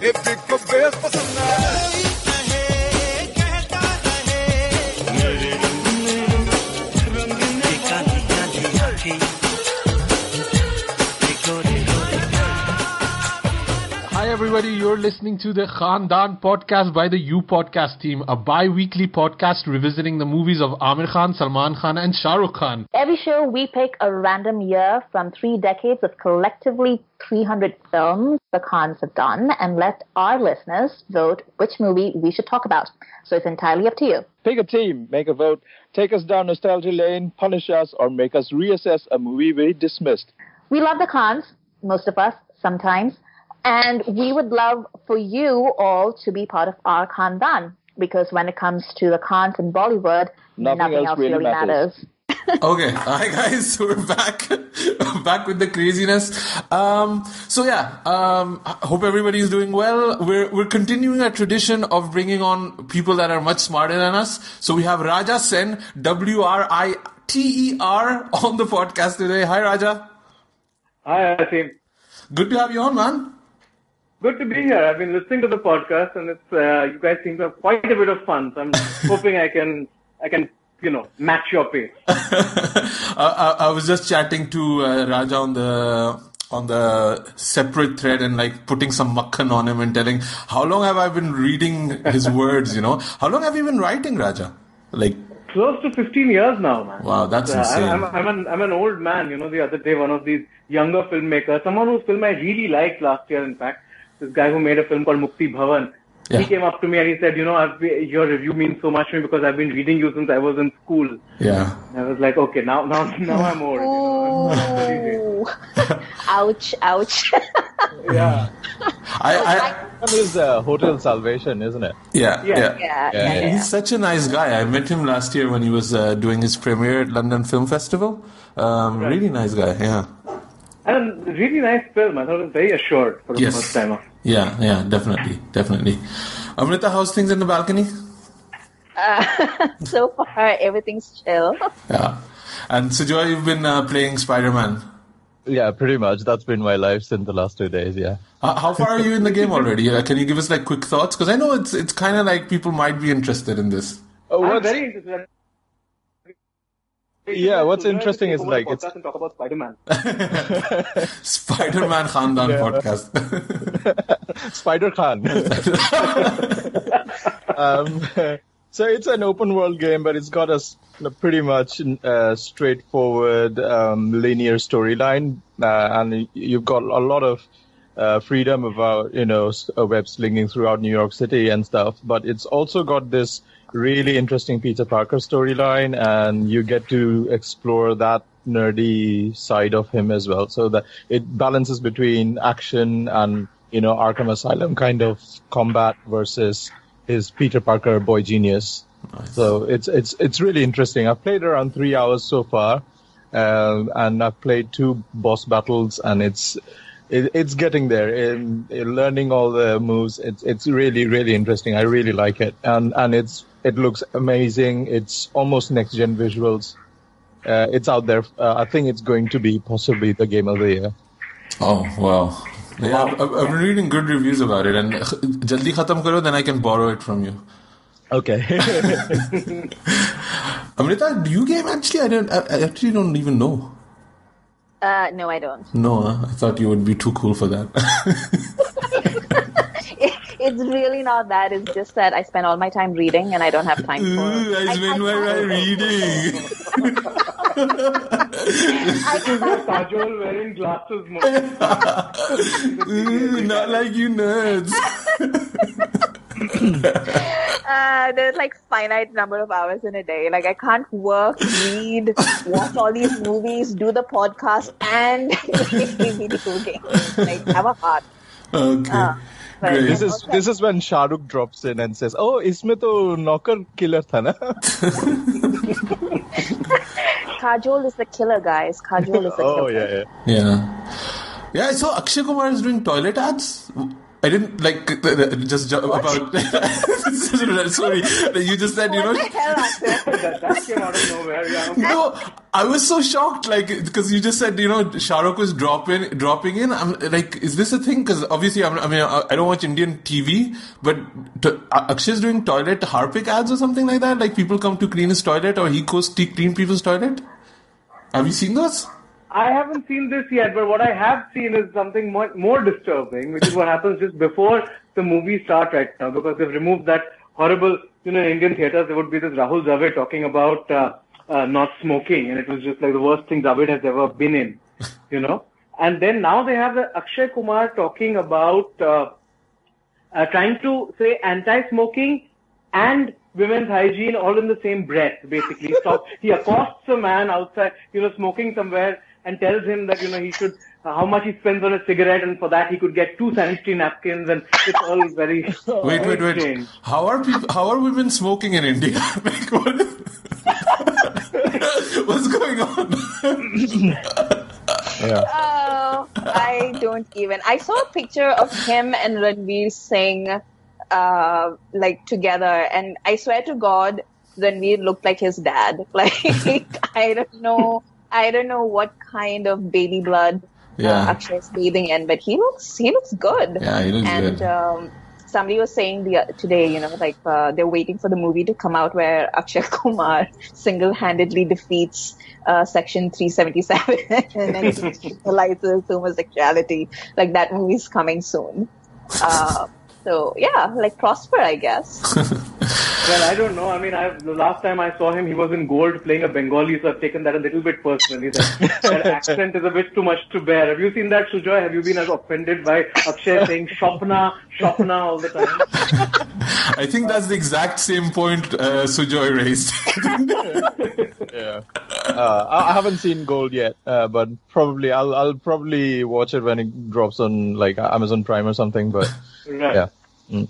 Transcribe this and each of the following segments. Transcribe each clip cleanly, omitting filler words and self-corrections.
Hi everybody, you're listening to the Khandaan podcast by the You Podcast team, a bi-weekly podcast revisiting the movies of Amir Khan, Salman Khan and Shahrukh Khan. Every show we pick a random year from 3 decades of collectively 300 films the Khans have done and let our listeners vote which movie we should talk about. So it's entirely up to you. Pick a team, make a vote, take us down nostalgia lane, punish us, or make us reassess a movie we dismissed. We love the Khans, most of us, sometimes. And we would love for you all to be part of our Khandaan, because when it comes to the Khans in Bollywood, nothing else really matters. Okay, hi guys, we're back with the craziness. Hope everybody is doing well. We're continuing our tradition of bringing on people that are much smarter than us. So we have Raja Sen, WRITER, on the podcast today. Hi Raja. Hi Asim. Good to have you on, man. Good to be here. I've been listening to the podcast, and it's you guys seem to have quite a bit of fun. So I'm hoping I can match your pace. I was just chatting to Raja on the separate thread and like putting some makhan on him and telling how long have I been reading his words. How long have you been writing, Raja? Like close to 15 years now, man. Wow, that's insane. I'm an old man. The other day, one of these younger filmmakers, someone whose film I really liked last year, in fact. This guy who made a film called Mukti Bhavan. Yeah. He came up to me and he said, your review means so much to me because I've been reading you since I was in school. Yeah. And I was like, okay, now I'm old. Ouch. Yeah. I is Hotel Salvation, isn't it? Yeah. He's such a nice guy. I met him last year when he was doing his premiere at London Film Festival. Right. Really nice guy, yeah. And a really nice film. I thought it was very assured for the first time. Yeah, definitely. Amrita, how's things in the balcony? So far, everything's chill. Yeah. And Sujoy, you've been playing Spider-Man. Yeah, pretty much. That's been my life since the last 2 days, yeah. How far are you in the game already? Can you give us like quick thoughts? Because I know it's kind of like people might be interested in this. I'm very interested. Yeah, what's interesting is like it's and talk about Spider-Man. Spider-Man Khandaan podcast. Spider Khan. So it's an open world game, but it's got a pretty much straightforward linear storyline, and you've got a lot of freedom about web slinging throughout New York City and stuff. But it's also got this really interesting Peter Parker storyline, and you get to explore that nerdy side of him as well. So that it balances between action and Arkham Asylum kind of combat versus his Peter Parker boy genius. Nice. So it's really interesting. I've played around 3 hours so far, and I've played 2 boss battles, and it's getting there. In learning all the moves, it's really, really interesting. I really like it, and it looks amazing. It's almost next gen visuals. It's out there. I think it's going to be possibly the game of the year. Oh wow! Yeah, I've been reading good reviews about it, and jaldi khatam karo, then I can borrow it from you. Okay. Amrita, do you game actually? I actually don't even know. No, I don't. No, I thought you would be too cool for that. It's really not that. It's just that I spend all my time reading and I don't have time for it. I spend my time reading. Kajol wearing glasses. Not like you nerds. There's like finite number of hours in a day. Like I can't work, read, watch all these movies, do the podcast, and play video games. Like have a heart. Okay. This is when Shahrukh drops in and says, "Oh, isme to knocker killer tha na." Kajol is the killer, guys. Kajol is the killer. Oh yeah. Yeah. I saw Akshay Kumar is doing toilet ads. I didn't just about. Sorry, you just said What the hell, that came out of nowhere. Yeah. No, I was so shocked, because you just said Shahrukh was dropping in. I'm like, is this a thing? Because obviously, I don't watch Indian TV, but Akshay's doing toilet Harpic ads or something like that. Like people come to clean his toilet, or he goes to clean people's toilet. Have you seen those? I haven't seen this yet, but what I have seen is something more disturbing, which is what happens just before the movie starts right now, because they've removed that horrible, in Indian theaters, there would be this Rahul Javed talking about not smoking, and it was just like the worst thing Javed has ever been in, And then now they have the Akshay Kumar talking about trying to say anti-smoking and women's hygiene all in the same breath, basically. He accosts a man outside, smoking somewhere, and tells him that, he should, how much he spends on a cigarette, and for that he could get 2 sanitary napkins, and it's all very Wait. strange. How are women smoking in India? What's going on? Yeah. Oh, I don't even. I saw a picture of him and Ranveer Singh, together, and I swear to God, Ranveer looked like his dad. I don't know what kind of baby blood Akshay's bathing in, but he looks good. Yeah, he looks good. And somebody was saying today, they're waiting for the movie to come out where Akshay Kumar single-handedly defeats Section 377 and legalizes homosexuality. Like that movie's coming soon. So yeah, prosper, I guess. Well, I don't know. The last time I saw him, he was in Gold playing a Bengali, so I've taken that a little bit personally. That accent is a bit too much to bear. Have you seen that, Sujoy? Have you been as offended by Akshay saying Shopna all the time? I think that's the exact same point Sujoy raised. Yeah. I haven't seen Gold yet, but I'll probably watch it when it drops on Amazon Prime or something. But right. Yeah. Mm.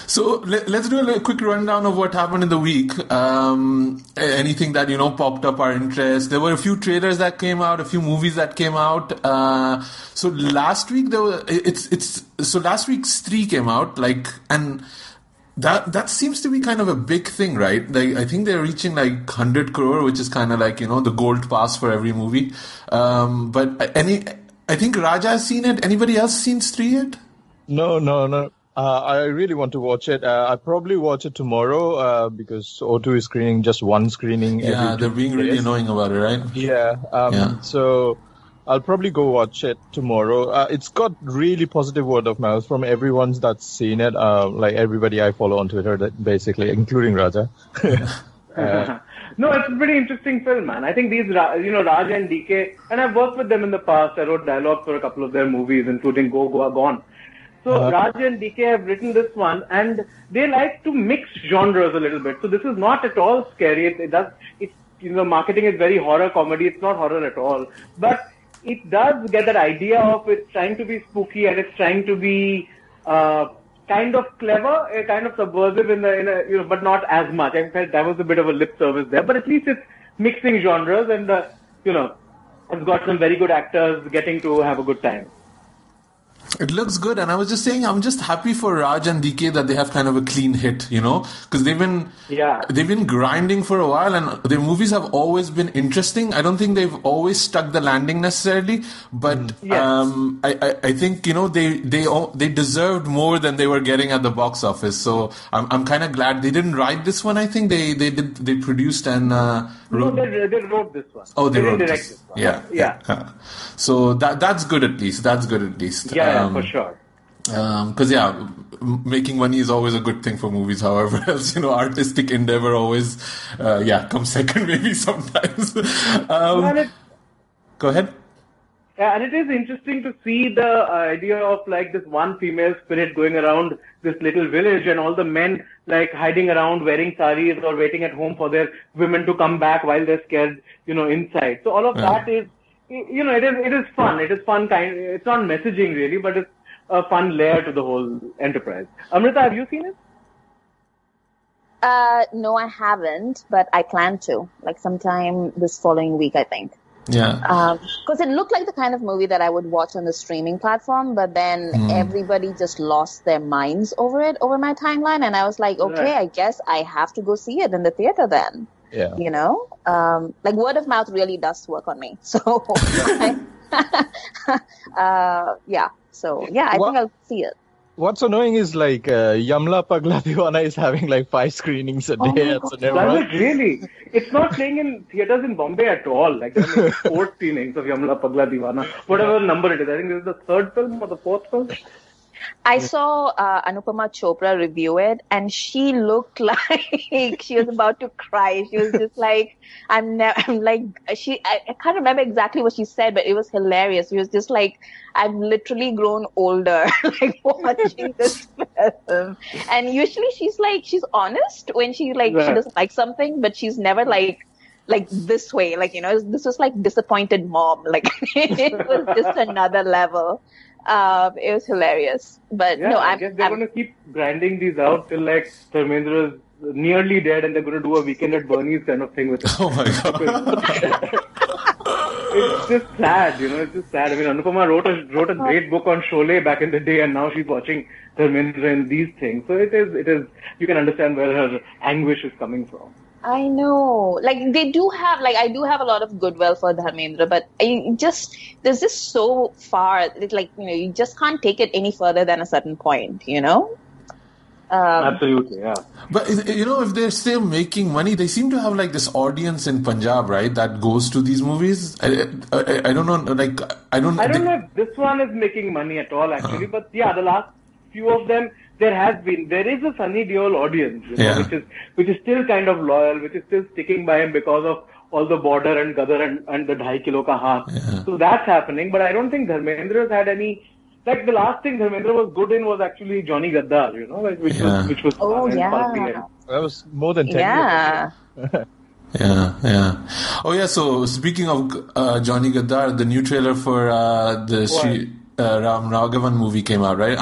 So let's do a quick rundown of what happened in the week. Anything that popped up our interest. There were a few trailers that came out, a few movies that came out. So last week last week Stree came out, and that seems to be kind of a big thing, right? I think they're reaching 100 crore, which is kind of the gold pass for every movie. But I think Raja has seen it. Anybody else seen Stree yet? No. I really want to watch it. I'll probably watch it tomorrow because O2 is screening just one screening. Yeah, they're being really annoying about it, right? Yeah. So I'll probably go watch it tomorrow. It's got really positive word of mouth from everyone that's seen it. Everybody I follow on Twitter, basically, including Raja. No, it's a pretty interesting film, man. I think these, Raj and DK, and I've worked with them in the past. I wrote dialogue for a couple of their movies, including Gone. So Raj and DK have written this one, and they like to mix genres a little bit. So this is not at all scary. Marketing is very horror comedy. It's not horror at all, but it does get that idea of it's trying to be spooky and it's trying to be kind of clever, kind of subversive but not as much. I felt that was a bit of a lip service there, but at least it's mixing genres and it's got some very good actors getting to have a good time. It looks good, and I was just saying, I'm just happy for Raj and DK that they have kind of a clean hit, because they've been grinding for a while, and their movies have always been interesting. I don't think they've always stuck the landing necessarily, but I think they deserved more than they were getting at the box office. So I'm kind of glad they didn't write this one. I think they produced and wrote. No, they wrote this one. Oh, they didn't wrote direct this one. Yeah. So that's good at least. Yeah, for sure. Because making money is always a good thing for movies. However else, artistic endeavor always, comes second maybe sometimes. Go ahead. Yeah, and it is interesting to see the idea of this one female spirit going around this little village and all the men hiding around wearing saris or waiting at home for their women to come back while they're scared, inside. So all of that is, it is fun. It is fun it's not messaging really, but it's a fun layer to the whole enterprise. Amrita, have you seen it? No, I haven't, but I plan to, sometime this following week, I think. Yeah. Because it looked like the kind of movie that I would watch on the streaming platform, but then everybody just lost their minds over it, over my timeline. And I was like, okay, I guess I have to go see it in the theater then. Yeah. You know? Like word of mouth really does work on me. So, yeah. So, yeah, I think I'll see it. What's annoying is like Yamla Pagla Diwana is having like 5 screenings a day at cinema. Does it really? It's not playing in theaters in Bombay at all. Like there are 4 screenings of Yamla Pagla Diwana, whatever number it is. I think this is the 3rd film or the 4th film. I saw Anupama Chopra review it, and she looked like she was about to cry. She was just like, I can't remember exactly what she said, but it was hilarious. She was just like, I've literally grown older, like watching this film. And usually she's honest when she doesn't like something, but she's never like this way. Like, you know, this was like disappointed mom. Like it was just another level. It was hilarious, but yeah, no, I guess they're going to keep grinding these out till like Dharmendra is nearly dead, and they're going to do a Weekend at Bernie's kind of thing with it. Oh my god! It's just sad, you know. It's just sad. I mean, Anupama wrote a great book on Sholay back in the day, and now she's watching Dharmendra and these things. So it is. You can understand where her anguish is coming from. I know. Like, they do have, like, I do have a lot of goodwill for Dharmendra, but there's just so far, like, you know, you just can't take it any further than a certain point, you know? Absolutely, yeah. But, you know, if they're still making money, they seem to have, like, this audience in Punjab, right, that goes to these movies. I don't know, like, I don't know if this one is making money at all, actually, but yeah, the last few of them, there is a Sunny Deol audience, you know, which is still kind of loyal, which is still sticking by him because of all the border and Gadar and the 2.5 kilo ka haath. Yeah. So that's happening, but I don't think Dharmendra's had any. Like the last thing Dharmendra was good in was actually Johnny Gaddar, you know, like, which was oh fun yeah, that was more than 10 years. Yeah. Oh yeah. So speaking of Johnny Gaddar, the new trailer for the Sri Ram Raghavan movie came out, right?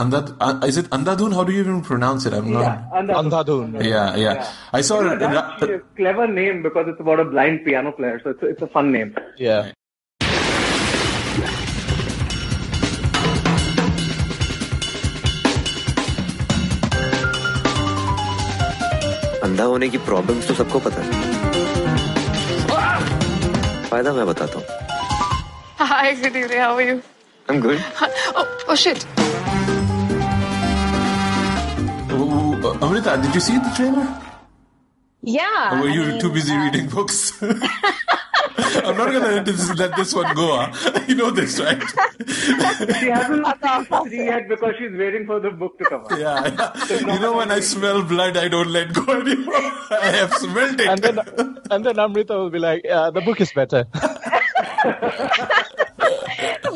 Is it Andhadhun? How do you even pronounce it? Andhadhun. Yeah. I saw that's a clever name because it's about a blind piano player, so it's a fun name. Yeah. अंधा होने की problems तो सबको पता है. फायदा मैं बताता हूँ. Hi, good evening. How are you? I'm good. Oh shit. Amrita, did you see the trailer? Yeah. Or were you too busy reading books? I'm not going to let this one go. Huh? You know this, right? She hasn't seen 3 yet because she's waiting for the book to come out. Yeah. You know, when I smell blood, I don't let go anymore. I have smelled it. And then Amrita will be like, the book is better.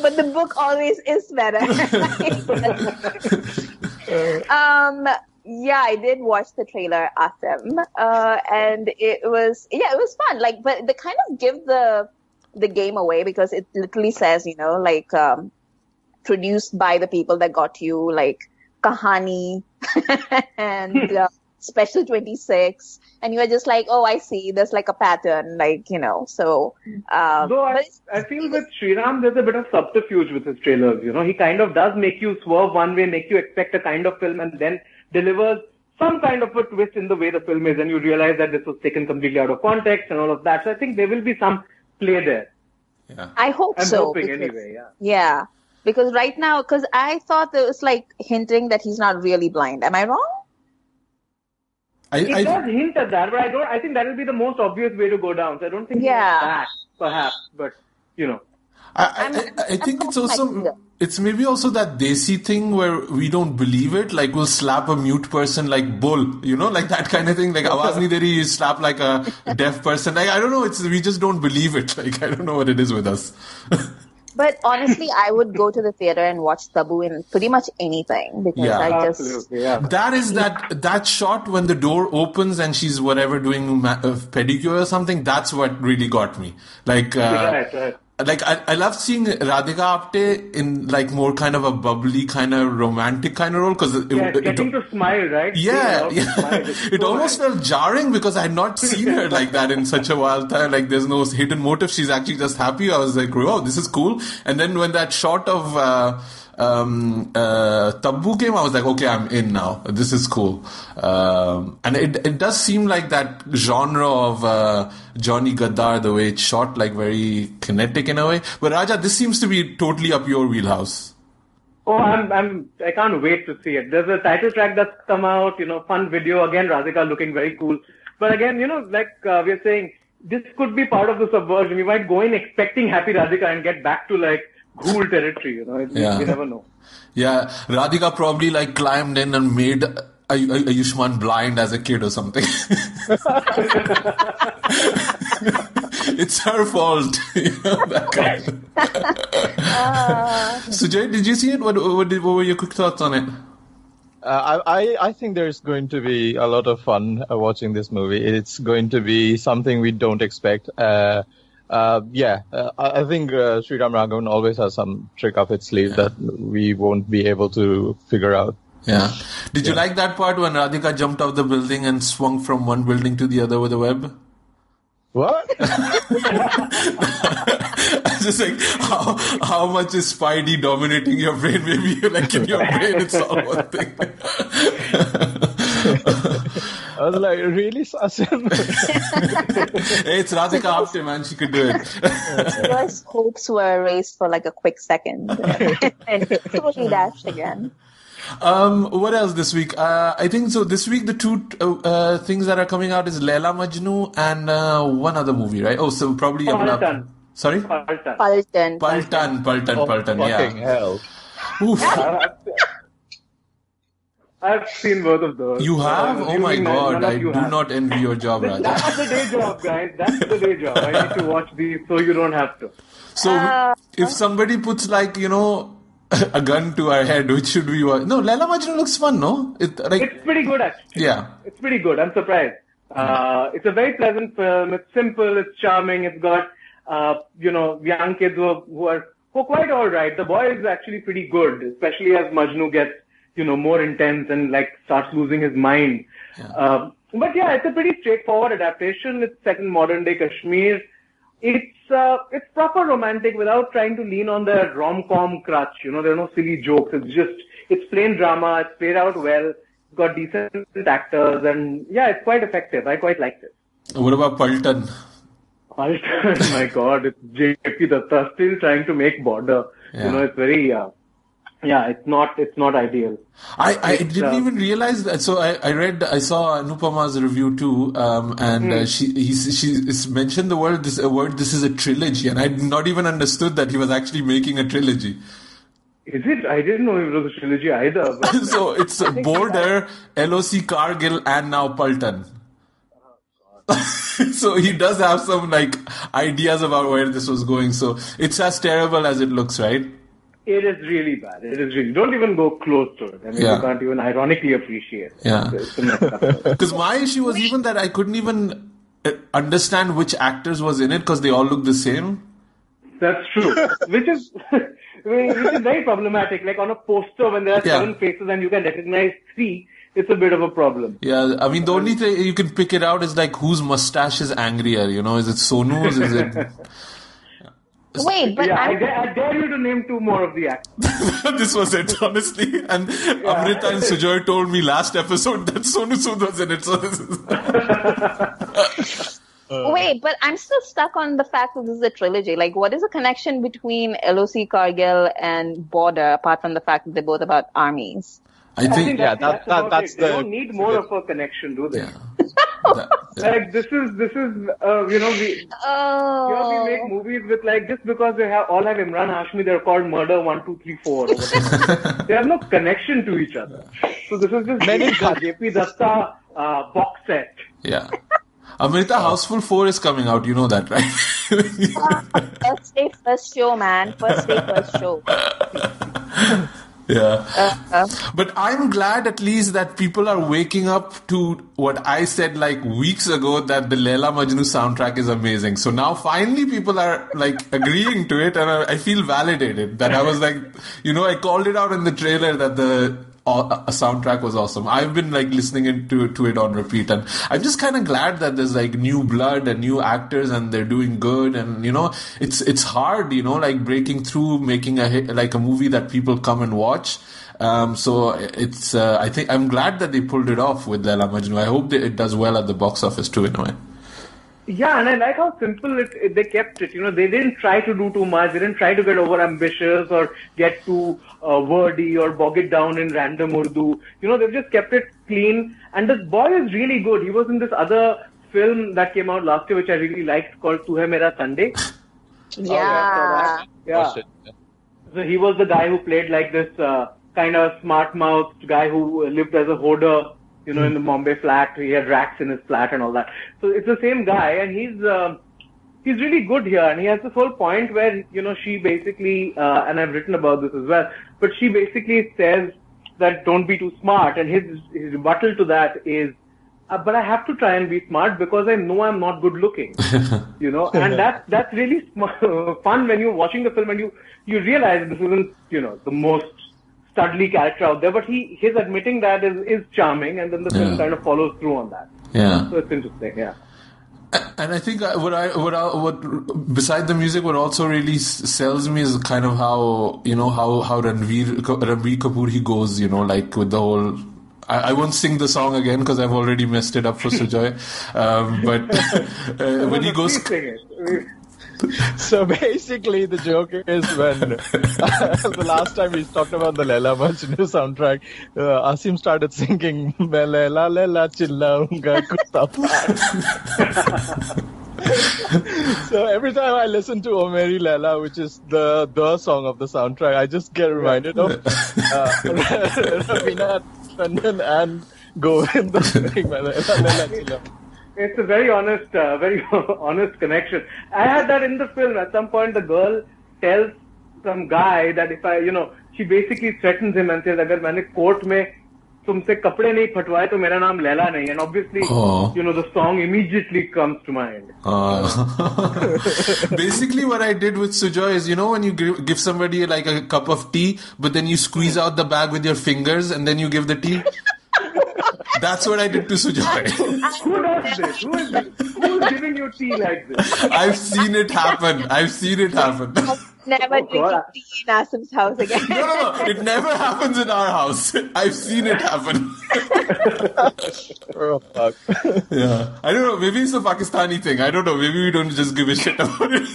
But the book always is better. Yeah, I did watch the trailer, Asim, and it was fun. Like, but they kind of give the game away because it literally says, you know, like, produced by the people that got you, like, Kahani and Special 26, and you are just like, oh, I see, there's like a pattern, like, you know, so. Though I feel with Sriram, there's a bit of subterfuge with his trailers, you know, he kind of does make you swerve one way, make you expect a kind of film, and then delivers some kind of a twist in the way the film is, and you realize that this was taken completely out of context and all of that. So I think there will be some play there. Yeah. I hope I'm so. hoping anyway, yeah. Yeah. Because right now, because I thought it was like hinting that he's not really blind. Am I wrong? It does hint at that, but I think that will be the most obvious way to go down. So I don't think that, perhaps, but, you know. I think it's also, it's maybe also that Desi thing where we don't believe it, like we'll slap a mute person like Bull, you know, like that kind of thing, like Awaz Nahi De Rahi, you slap like a deaf person, like I don't know, we just don't believe it, like I don't know what it is with us. But honestly, I would go to the theater and watch Tabu in pretty much anything because Absolutely, yeah. That is that shot when the door opens and she's whatever doing pedicure or something. That's what really got me. Like, right. like I love seeing Radhika Apte in like more kind of a bubbly kind of romantic kind of role because getting to smile, right? Yeah. It almost felt jarring because I had not seen her like that in such a while time. Like there's no hidden motive. She's actually just happy. I was like, oh, this is cool. And then when that shot of Taboo came, I was like, okay, I'm in now. This is cool. And it does seem like that genre of Johnny Gaddar, the way it's shot, like very kinetic in a way. But Raja, this seems to be totally up your wheelhouse. Oh, I can't wait to see it. There's a title track that's come out, fun video. Again, Radhika looking very cool. But again, like we're saying, this could be part of the subversion. We might go in expecting happy Radhika and get back to like Ghoul territory, You never know. Yeah, Radhika probably like climbed in and made Ayushmann blind as a kid or something. It's her fault. That kind of. Sujoy, did you see it? What were your quick thoughts on it? I think there's going to be a lot of fun watching this movie. It's going to be something we don't expect. I think Sriram Raghavan always has some trick up its sleeve that we won't be able to figure out. Yeah. Did you like that part when Radhika jumped off the building and swung from one building to the other with a web? What? I just like, how much is Spidey dominating your brain? Maybe you're like in your brain it's all one thing. I was like, really, Asim? Hey, it's Radhika Apte, man. She could do it. Your hopes were erased for like a quick second. And totally dashed again. What else this week? I think so. This week, the two things that are coming out is Laila Majnu and one other movie, right? Oh, so probably Paltan. Sorry? Paltan. Yeah. Fucking hell. Oof. I've seen both of those. You have? Oh my God! I do not envy your job, Raja. That's the day job, guys. That's the day job. I need to watch these so you don't have to. So if somebody puts like a gun to our head, which should we watch? No, Laila Majnu looks fun, no? It's pretty good, actually. Yeah. It's pretty good. I'm surprised. It's a very pleasant film. It's simple. It's charming. It's got, young kids who are quite all right. The boy is actually pretty good, especially as Majnu gets, more intense and like starts losing his mind. Yeah. But yeah, it's a pretty straightforward adaptation. It's set in modern day Kashmir. It's proper romantic without trying to lean on the rom-com crutch. There are no silly jokes. It's plain drama. It's played out well. It's got decent actors, and yeah, it's quite effective. I quite liked it. What about Paltan? Paltan, my God, it's J.P. Datta still trying to make border. Yeah. It's very, it's not ideal. I didn't even realize that. So I saw Anupama's review too, and she mentioned the word. This is a trilogy, and I had not even understood that he was actually making a trilogy. Is it? I didn't know it was a trilogy either. So it's Border, LOC Kargil, and now Paltan. So he does have some like ideas about where this was going. So it's as terrible as it looks, right? It is really bad. Don't even go close to it. I mean, you can't even ironically appreciate it. Yeah. Because my issue was even that I couldn't even understand which actors was in it because they all look the same. That's true. which is very problematic. Like on a poster when there are 7 faces and you can recognize 3, it's a bit of a problem. Yeah, I mean, the only thing you can pick it out is like whose mustache is angrier, Is it Sonu's? Is it... Wait, but I dare you to name 2 more of the actors. This was it, honestly. And Amrita and Sujoy told me last episode that Sonu Sood was in it. So this is... Wait, but I'm still stuck on the fact that this is a trilogy. Like, what is the connection between LOC Kargil and Border, apart from the fact that they're both about armies? I think that's they don't need more of a connection, do they? Yeah. Like this is we make movies with like just because they all have Imran Hashmi, they're called Murder 1, 2, 3, 4. They have no connection to each other. So this is just JP Datta box set. Yeah. Amrita, Houseful 4 is coming out. You know that, right? First day, first show, man. First day, first show. Yeah. But I'm glad at least that people are waking up to what I said like weeks ago, that the Laila Majnu soundtrack is amazing. So now finally people are like agreeing to it, and I feel validated that I was like, I called it out in the trailer that the soundtrack was awesome. I've been like listening to it on repeat, and I'm just kind of glad that there's like new blood and new actors and they're doing good, and it's hard, like breaking through, making a hit, like a movie that people come and watch. So it's I think I'm glad that they pulled it off with Laila Majnu. I hope that it does well at the box office too, in a way. Yeah, and I like how simple they kept it. They didn't try to do too much. They didn't try to get over ambitious or get too wordy or bog it down in random Urdu. They've just kept it clean. And this boy is really good. He was in this other film that came out last year, which I really liked, called Tu Hai Mera Sunday. Yeah. Yeah. So he was the guy who played like this kind of smart-mouthed guy who lived as a hoarder. In the Bombay flat, he had racks in his flat and all that. So it's the same guy, and he's really good here. And he has this whole point where, she basically, and I've written about this as well, but she basically says that don't be too smart. And his rebuttal to that is, but I have to try and be smart because I know I'm not good looking, and that's really fun when you're watching the film and you realize this isn't, the most studly character out there, but his admitting that is charming, and then the film kind of follows through on that. Yeah. So it's interesting, yeah. And I think what beside the music, what also really sells me is kind of how Ranveer Kapoor he goes, like with the whole. I won't sing the song again because I've already messed it up for Sujoy. But when he goes. So basically, the joke is when the last time we talked about the Laila Majnu soundtrack, Asim started singing "Main Laila Laila chillaunga kutta paar." So every time I listen to "O Meri Laila," which is the song of the soundtrack, I just get reminded of Ravina Tandon and Govind singing "Main Laila Laila chillaunga." It's a very honest connection. I had that in the film. At some point, the girl tells some guy that if she basically threatens him and says, "Agar maine court mein tumse kapde nahi phatwaye, to mera naam Laila nahi." And obviously, the song immediately comes to mind. Basically, what I did with Sujoy is, when you give somebody like a cup of tea, but then you squeeze out the bag with your fingers and then you give the tea. That's what I did to Sujoy. Who does this? Who's giving you tea like this? I've seen it happen. Never drinking tea in Asim's house again. No. It never happens in our house. I've seen it happen. Oh, fuck. Yeah. I don't know. Maybe it's a Pakistani thing. I don't know. Maybe we don't just give a shit about it.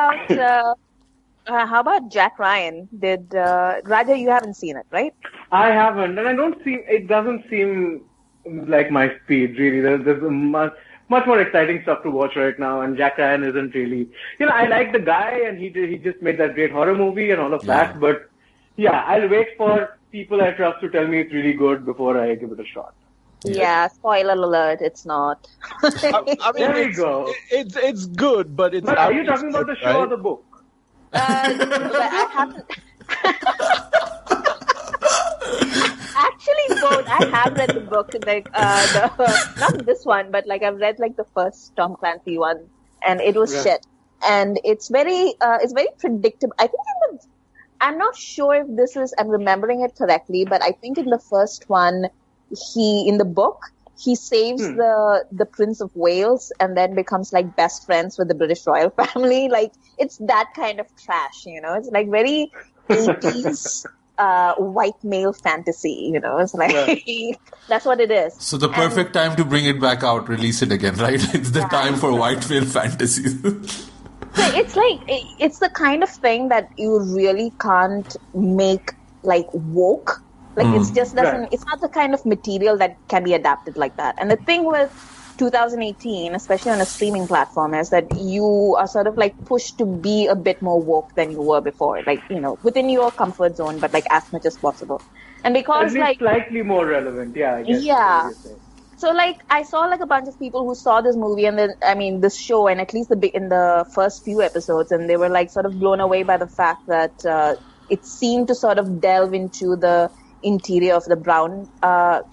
Okay. How about Jack Ryan? Did Raja? You haven't seen it, right? I haven't, and it doesn't seem like my speed really. There's much more exciting stuff to watch right now, and Jack Ryan isn't really. I like the guy, and he just made that great horror movie and all of that. But yeah, I'll wait for people I trust to tell me it's really good before I give it a shot. Yeah, spoiler alert, it's not. I mean, there you go. It's good, but it's. But are you talking about the show or the book? I haven't. Actually, both. I have read the book, like not this one, but like I've read like the first Tom Clancy one, and it was shit. And it's very predictable. I think I'm not sure if I'm remembering it correctly, but I think in the first one, in the book, he saves the Prince of Wales and then becomes like best friends with the British royal family. Like it's that kind of trash, It's like very 80s white male fantasy, It's like that's what it is. So the perfect time to bring it back out, release it again, right? It's the time for white male fantasy. So it's the kind of thing that you really can't make like woke. Like it's just it's not the kind of material that can be adapted like that. And the thing with 2018, especially on a streaming platform, is that you are sort of like pushed to be a bit more woke than you were before. Like, within your comfort zone, but like as much as possible. And because at least slightly more relevant, yeah. I guess. Yeah. So, like, I saw, like, a bunch of people who saw this movie and then, I mean, this show, and at least in the first few episodes, and they were, like, sort of blown away by the fact that it seemed to sort of delve into the interior of the brown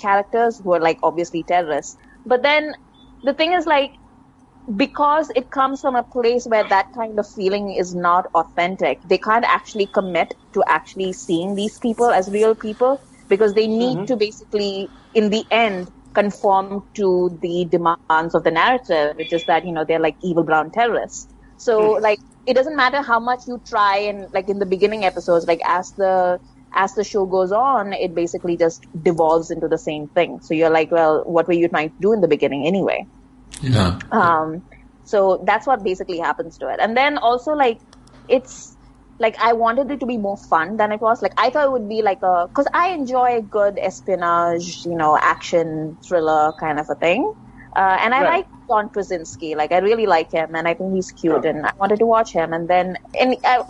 characters who are, like, obviously terrorists. But then the thing is, like, because it comes from a place where that kind of feeling is not authentic, they can't actually commit to actually seeing these people as real people because they need to basically, in the end, conform to the demands of the narrative, which is that, they're like evil brown terrorists. So, like, it doesn't matter how much you try, and like in the beginning episodes, like as the show goes on, it basically just devolves into the same thing. So you're like, well, what were you trying to do in the beginning anyway? Yeah. So that's what basically happens to it. And then also, like, it's like I wanted it to be more fun than it was. Like, I thought it would be like because I enjoy a good espionage, action thriller kind of a thing. And I like John Krasinski. Like, I really like him, and I think he's cute, and I wanted to watch him. And then,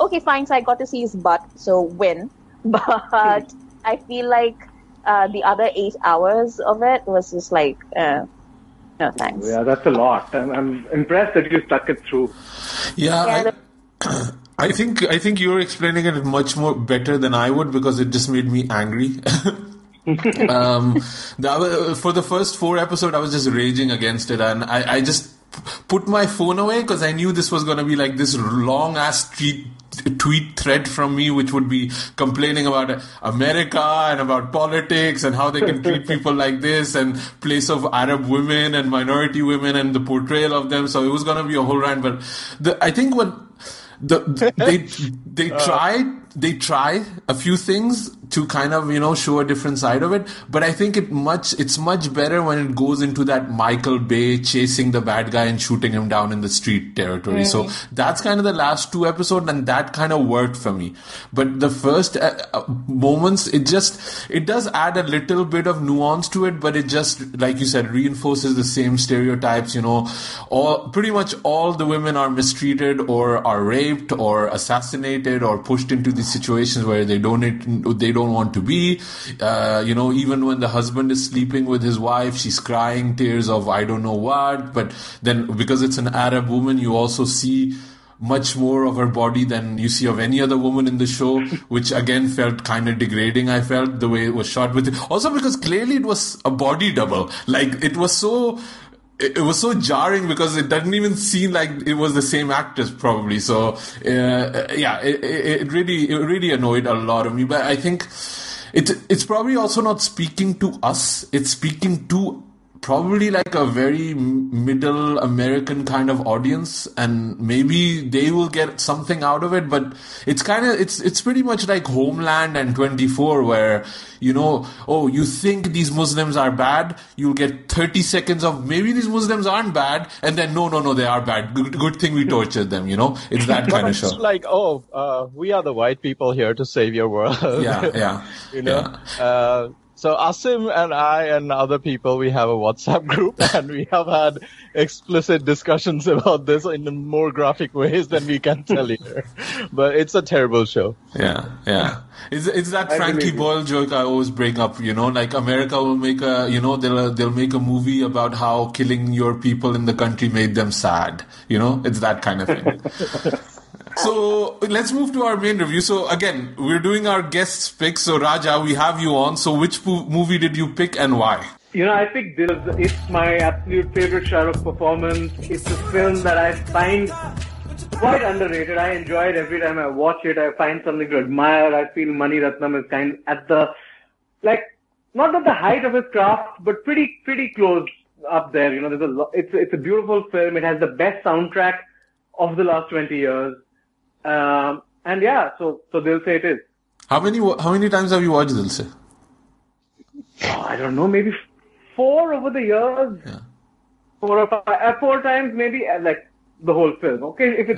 okay, fine, so I got to see his butt, so win. But I feel like the other 8 hours of it was just like, no thanks. Yeah, that's a lot. I'm impressed that you stuck it through. Yeah, I think you're explaining it much more better than I would because it just made me angry. For the first 4 episodes, I was just raging against it, and I just put my phone away because I knew this was going to be like this long ass tweet thread from me, which would be complaining about America and about politics and how they can treat people like this and place of Arab women and minority women and the portrayal of them. So it was going to be a whole rant. But I think what they try a few things to kind of, show a different side of it. But I think it's much better when it goes into that Michael Bay chasing the bad guy and shooting him down in the street territory. So that's kind of the last 2 episodes, and that kind of worked for me. But the first moments, it does add a little bit of nuance to it, but it just, like you said, reinforces the same stereotypes. Pretty much all the women are mistreated or are raped or assassinated or pushed into these situations where they don't want to be. Even when the husband is sleeping with his wife, she's crying tears of I don't know what. But then because it's an Arab woman, you also see much more of her body than you see of any other woman in the show, which again felt kind of degrading. I felt the way it was shot with it. Also because clearly it was a body double. Like it was so jarring because it doesn't even seem like it was the same actress probably. So, it really annoyed a lot of me. But I think it's probably also not speaking to us. It's speaking to probably like a very middle American kind of audience, and maybe they will get something out of it. But it's pretty much like Homeland and 24, where you think these Muslims are bad, you'll get 30 seconds of maybe these Muslims aren't bad, and then no, they are bad. Good thing we tortured them. It's that kind of show. It's like, we are the white people here to save your world. Yeah. So Asim and I and other people, we have a WhatsApp group, and we have had explicit discussions about this in more graphic ways than we can tell here. But it's a terrible show. Yeah. It's that Frankie Boyle joke I always bring up, like America will make they'll make a movie about how killing your people in the country made them sad. It's that kind of thing. So let's move to our main review. So again, we're doing our guests pick. So Raja, we have you on. So which movie did you pick and why? I picked Dil Se. It's my absolute favorite Shahrukh performance. It's a film that I find quite underrated. I enjoy it every time I watch it. I find something to admire. I feel Mani Ratnam is kind at the, not at the height of his craft, but pretty close up there. It's a beautiful film. It has the best soundtrack of the last 20 years. So Dil Se it is. How many times have you watched Dil Se? I don't know, maybe 4 over the years. Yeah. 4 or 5, 4 times maybe, like the whole film. Okay, if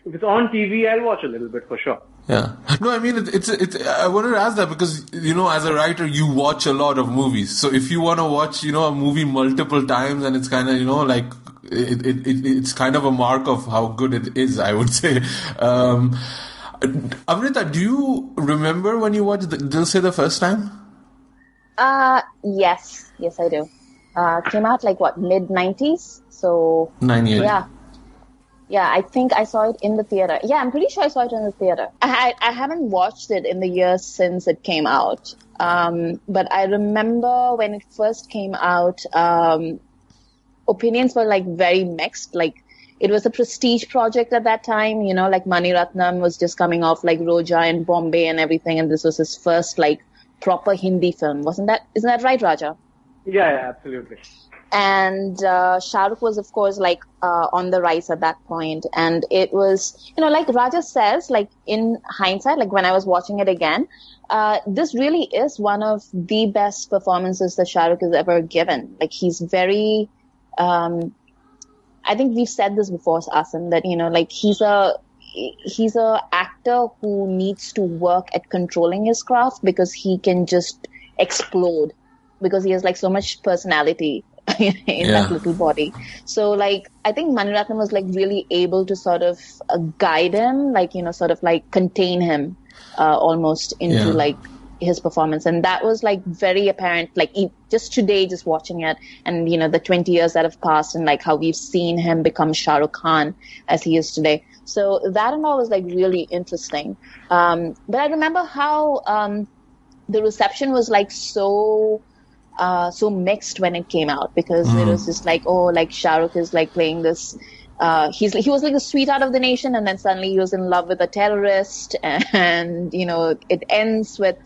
it's on TV, I'll watch a little bit for sure. Yeah. No, I mean, it's I wanted to ask that because, as a writer, you watch a lot of movies. So if you want to watch, a movie multiple times, and it's kind of, it's kind of a mark of how good it is, I would say. Amrita, do you remember when you watched Dil Se the first time? Yes, I do. Came out like what, mid-90s? So 9 years. Yeah, I think I saw it in the theater. Yeah, I'm pretty sure I saw it in the theater. I haven't watched it in the years since it came out. But I remember when it first came out, opinions were like very mixed. Like, it was a prestige project at that time, you know, like Mani Ratnam was just coming off like Roja and Bombay and everything, and this was his first like proper Hindi film. Isn't that right, Raja? Yeah, absolutely. And Shahrukh was, of course, like on the rise at that point. And it was, you know, like Raja says, like in hindsight, like when I was watching it again, this really is one of the best performances that Shahrukh has ever given. Like, he's very, I think we've said this before, Asim, that, you know, like he's a actor who needs to work at controlling his craft because he can just explode because he has like so much personality in that little body. So like, I think Mani Ratnam was like really able to sort of guide him, like, you know, sort of like contain him almost into like his performance. And that was like very apparent, like just today, just watching it and, you know, the 20 years that have passed and like how we've seen him become Shahrukh Khan as he is today. So that and all was like really interesting. But I remember how the reception was like so mixed when it came out, because it was just like, oh, like Shahrukh is like playing this, he was like the sweetheart of the nation, and then suddenly he was in love with a terrorist, and, you know, it ends with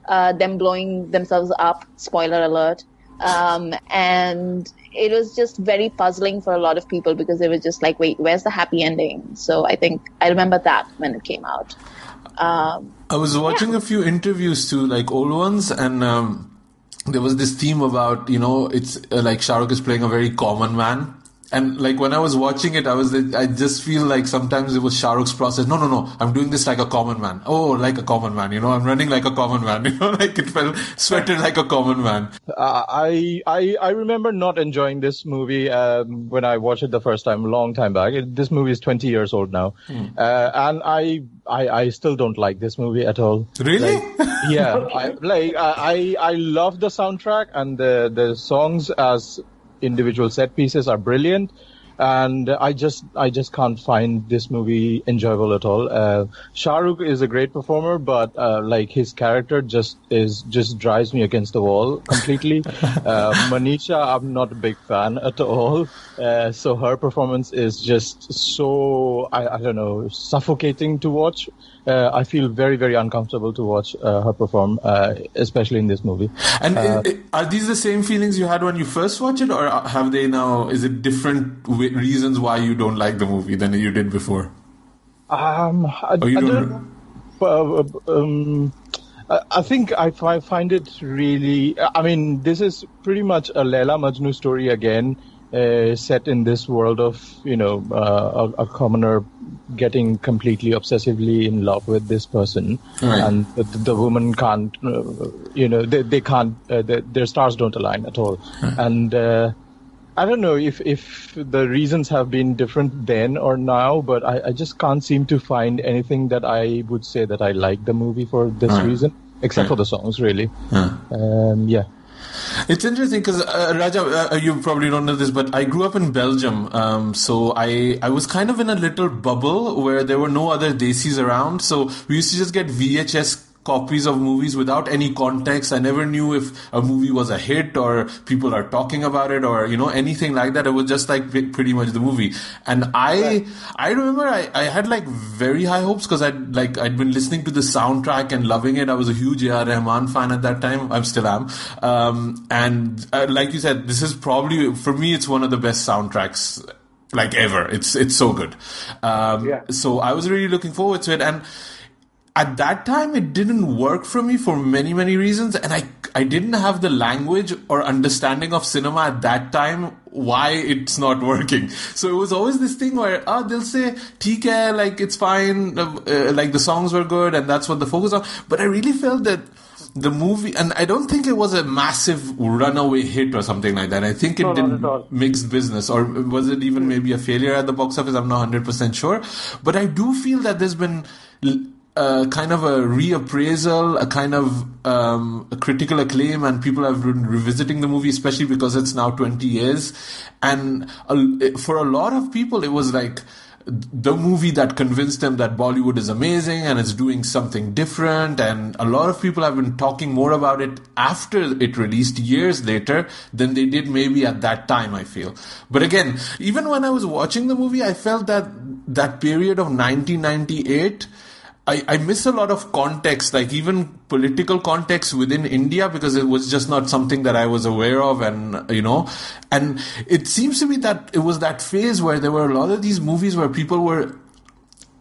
them blowing themselves up, spoiler alert. And it was just very puzzling for a lot of people because they were just like, wait, where's the happy ending? So I think I remember that when it came out. I was watching a few interviews too, like old ones, and there was this theme about, you know, it's like Shahrukh is playing a very common man. And like when I was watching it, I just feel like sometimes it was Shahrukh's process. No, I'm doing this like a common man. Oh, like a common man, you know, I'm running like a common man, you know, like it felt sweated like a common man. I remember not enjoying this movie when I watched it the first time, a long time back. This movie is 20 years old now. And I still don't like this movie at all. Really? Like, I love the soundtrack, and the songs as individual set pieces are brilliant, and I just can't find this movie enjoyable at all. Shahrukh is a great performer, but like his character just drives me against the wall completely. Manisha, I'm not a big fan at all. So her performance is just so, I don't know, suffocating to watch. I feel very, very uncomfortable to watch her perform, especially in this movie. And are these the same feelings you had when you first watched it, or have they now, is it different reasons why you don't like the movie than you did before? I think I find it really, I mean, this is pretty much a Laila Majnu story again, set in this world of, you know, a commoner getting completely obsessively in love with this person, and the woman can't, you know, they can't, their stars don't align at all. And I don't know if the reasons have been different then or now, but I just can't seem to find anything that I would say that I like the movie for this reason, except for the songs, really. It's interesting because, Raja, you probably don't know this, but I grew up in Belgium. So I was kind of in a little bubble where there were no other desis around. So we used to just get VHS copies of movies without any context. I never knew if a movie was a hit or people are talking about it or, you know, anything like that. It was just like pretty much the movie. And I remember I had like very high hopes because I'd been listening to the soundtrack and loving it. I was a huge A.R. Rahman fan at that time. I still am. And like you said, this is probably, for me, it's one of the best soundtracks like ever. It's so good. So I was really looking forward to it. And at that time, it didn't work for me for many, many reasons. And I didn't have the language or understanding of cinema at that time why it's not working. So it was always this thing where, Dil Se, theek hai, like it's fine, like the songs were good and that's what the focus on. But I really felt that the movie, and I don't think it was a massive runaway hit or something like that. I think it did mixed business, or was it even maybe a failure at the box office? I'm not 100% sure. But I do feel that there's been kind of a reappraisal, a kind of a critical acclaim, and people have been revisiting the movie, especially because it's now 20 years. And for a lot of people, it was like the movie that convinced them that Bollywood is amazing and it's doing something different. And a lot of people have been talking more about it after it released, years later, than they did maybe at that time, I feel. But again, even when I was watching the movie, I felt that that period of 1998, I miss a lot of context, like even political context within India, because it was just not something that I was aware of. And, and it seems to me that it was that phase where there were a lot of these movies where people were,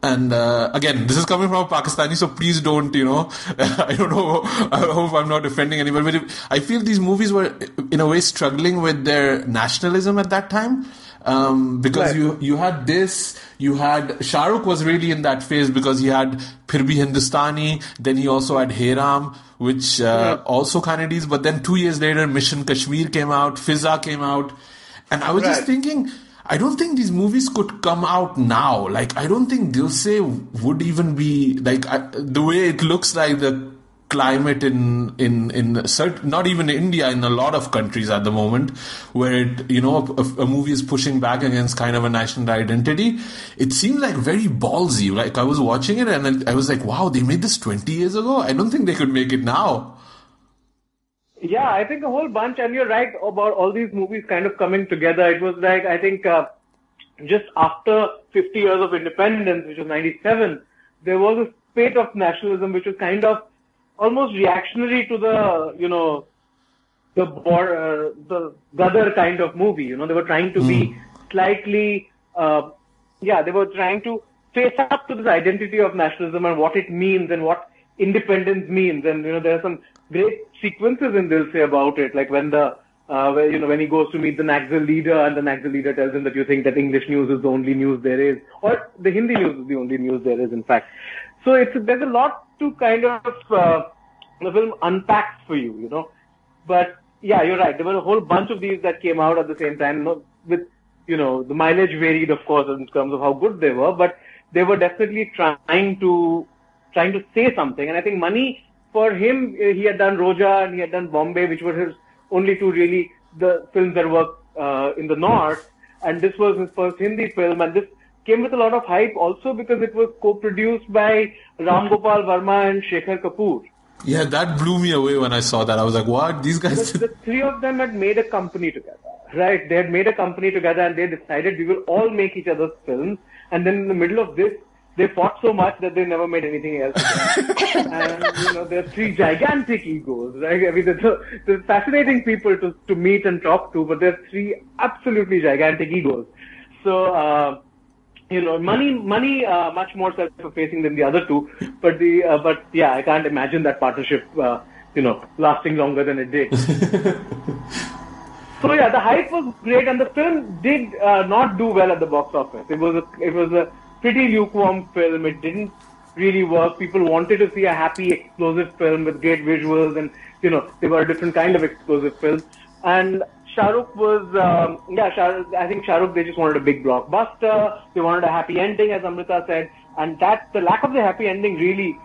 and again, this is coming from a Pakistani, so please don't, I don't know, I hope I'm not offending anyone, but I feel these movies were in a way struggling with their nationalism at that time. Because right. you had this, you had Shahrukh was really in that phase because he had Phir Bhi Hindustani, then he also had Hey Ram, which also kind of deals, but then 2 years later Mission Kashmir came out, Fizza came out, and I was just thinking, I don't think these movies could come out now. Like, I don't think Dil Se would even be, like, the way it looks like the climate in certain, not even India, in a lot of countries at the moment, where it, a movie is pushing back against kind of a national identity. It seemed like very ballsy. Like, I was watching it and I was like, wow, they made this 20 years ago? I don't think they could make it now. Yeah, I think a whole bunch, and you're right about all these movies kind of coming together. It was like, I think, just after 50 years of independence, which was 97, there was a spate of nationalism which was kind of almost reactionary to the, the Gadar kind of movie. They were trying to be slightly, they were trying to face up to this identity of nationalism and what it means and what independence means. And, there are some great sequences in Dil Se about it, like when when he goes to meet the Naxal leader and the Naxal leader tells him that you think that English news is the only news there is, or the Hindi news is the only news there is, in fact. So there's a lot to kind of, the film unpacks for you, But yeah, you're right. There were a whole bunch of these that came out at the same time. With, the mileage varied, of course, in terms of how good they were, but they were definitely trying to say something. And I think Mani, for him, he had done Roja and he had done Bombay, which were his only two really the films that were in the north. And this was his first Hindi film, and this came with a lot of hype also because it was co-produced by Ram Gopal Verma and Shekhar Kapoor. Yeah, that blew me away when I saw that. I was like, what? These guys... The three of them had made a company together, right? They had made a company together and they decided we will all make each other's films. And then in the middle of this, they fought so much that they never made anything else again. And, there are three gigantic egos, right? I mean, they're fascinating people to meet and talk to, but there are three absolutely gigantic egos. So, Mani, much more self-effacing than the other two, but yeah, I can't imagine that partnership, lasting longer than it did. So yeah, the hype was great, and the film did not do well at the box office. It was a pretty lukewarm film. It didn't really work. People wanted to see a happy, explosive film with great visuals, and they were a different kind of explosive film. And Shahrukh was, I think Shahrukh, they just wanted a big blockbuster. They wanted a happy ending, as Amrita said. And the lack of the happy ending really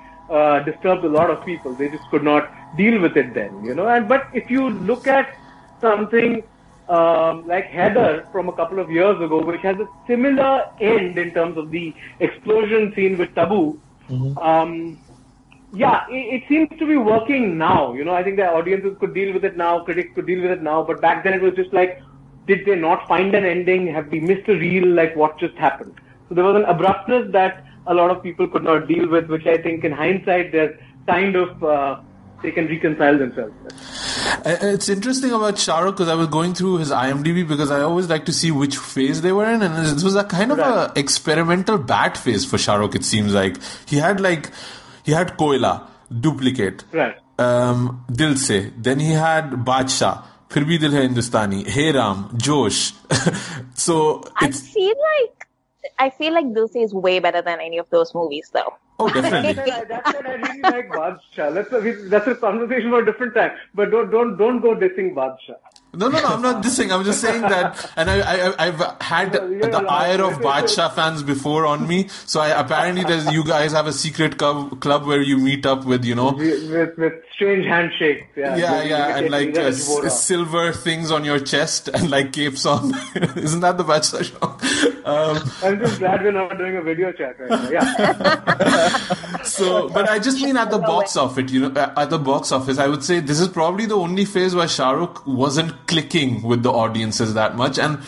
disturbed a lot of people. They just could not deal with it then, But if you look at something like Heather from a couple of years ago, which has a similar end in terms of the explosion scene with Tabu, it seems to be working now. I think the audiences could deal with it now, critics could deal with it now, but back then it was just like, did they not find an ending? Have we missed a reel? Like, what just happened? So there was an abruptness that a lot of people could not deal with, which I think in hindsight they're kind of, they can reconcile themselves with. It's interesting about Shahrukh because I was going through his IMDb because I always like to see which phase they were in, and this was a kind of a experimental bad phase for Shahrukh. It seems like he had Koirala, Duplicate, right? Dil Se, then he had Badshah, Phir Bhi Dil Hai Hindustani, Hey Ram, Josh. So I feel like Dil Se is way better than any of those movies, though. Oh, definitely. That's what I really like Badshah. That's a conversation for a different time. But don't go dissing Badshah. No, I'm not dissing. I'm just saying that, and I've had the ire of Badshah fans before on me. So apparently, you guys have a secret club where you meet up with, with strange handshakes. Yeah, and like silver things on your chest and like capes on. Isn't that the Badshah show? I'm just glad we're not doing a video chat right now. Yeah. So, but I just mean at the box office, at the box office, I would say this is probably the only phase where Shahrukh wasn't clicking with the audiences that much. And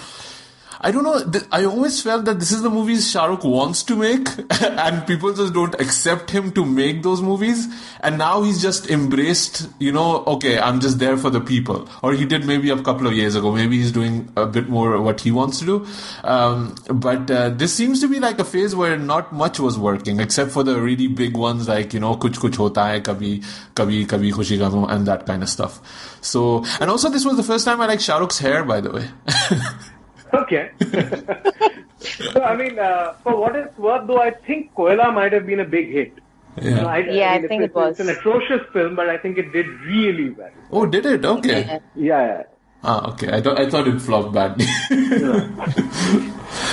I don't know, I always felt that this is the movies Shahrukh wants to make and people just don't accept him to make those movies. And now he's just embraced, okay, I'm just there for the people. Or he did maybe a couple of years ago. Maybe he's doing a bit more what he wants to do. But this seems to be like a phase where not much was working except for the really big ones like, Kuch Kuch Hota Hai, Kabhi Khushi Gum and that kind of stuff. So, and also this was the first time I liked Shahrukh's hair, by the way. Okay. So, I mean, for what it's worth, though, I think Koirala might have been a big hit. Yeah, I think it was. It's an atrocious film, but I think it did really well. Oh, did it? Okay. Yeah. Okay. I thought it flopped badly.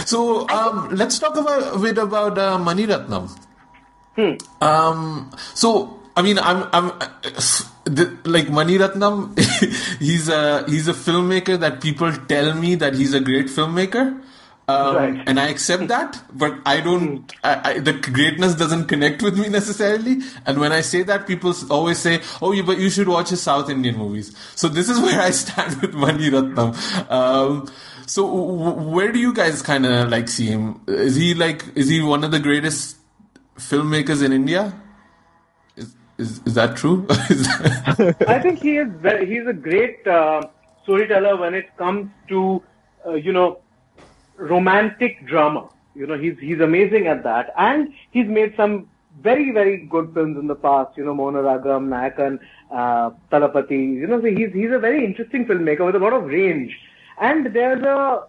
So, let's talk a bit about Mani Ratnam. So, I mean, like Mani Ratnam, he's a filmmaker that people tell me that he's a great filmmaker. Right. And I accept that, but I don't, the greatness doesn't connect with me necessarily. And when I say that, people always say, but you should watch his South Indian movies. So this is where I stand with Mani Ratnam. So where do you guys kind of like see him? Is he one of the greatest filmmakers in India? Is that true? I think he's a great storyteller when it comes to, romantic drama. He's amazing at that. And he's made some very, very good films in the past, Mona Ragam, Nayakan, Talapati. So he's a very interesting filmmaker with a lot of range. And there's a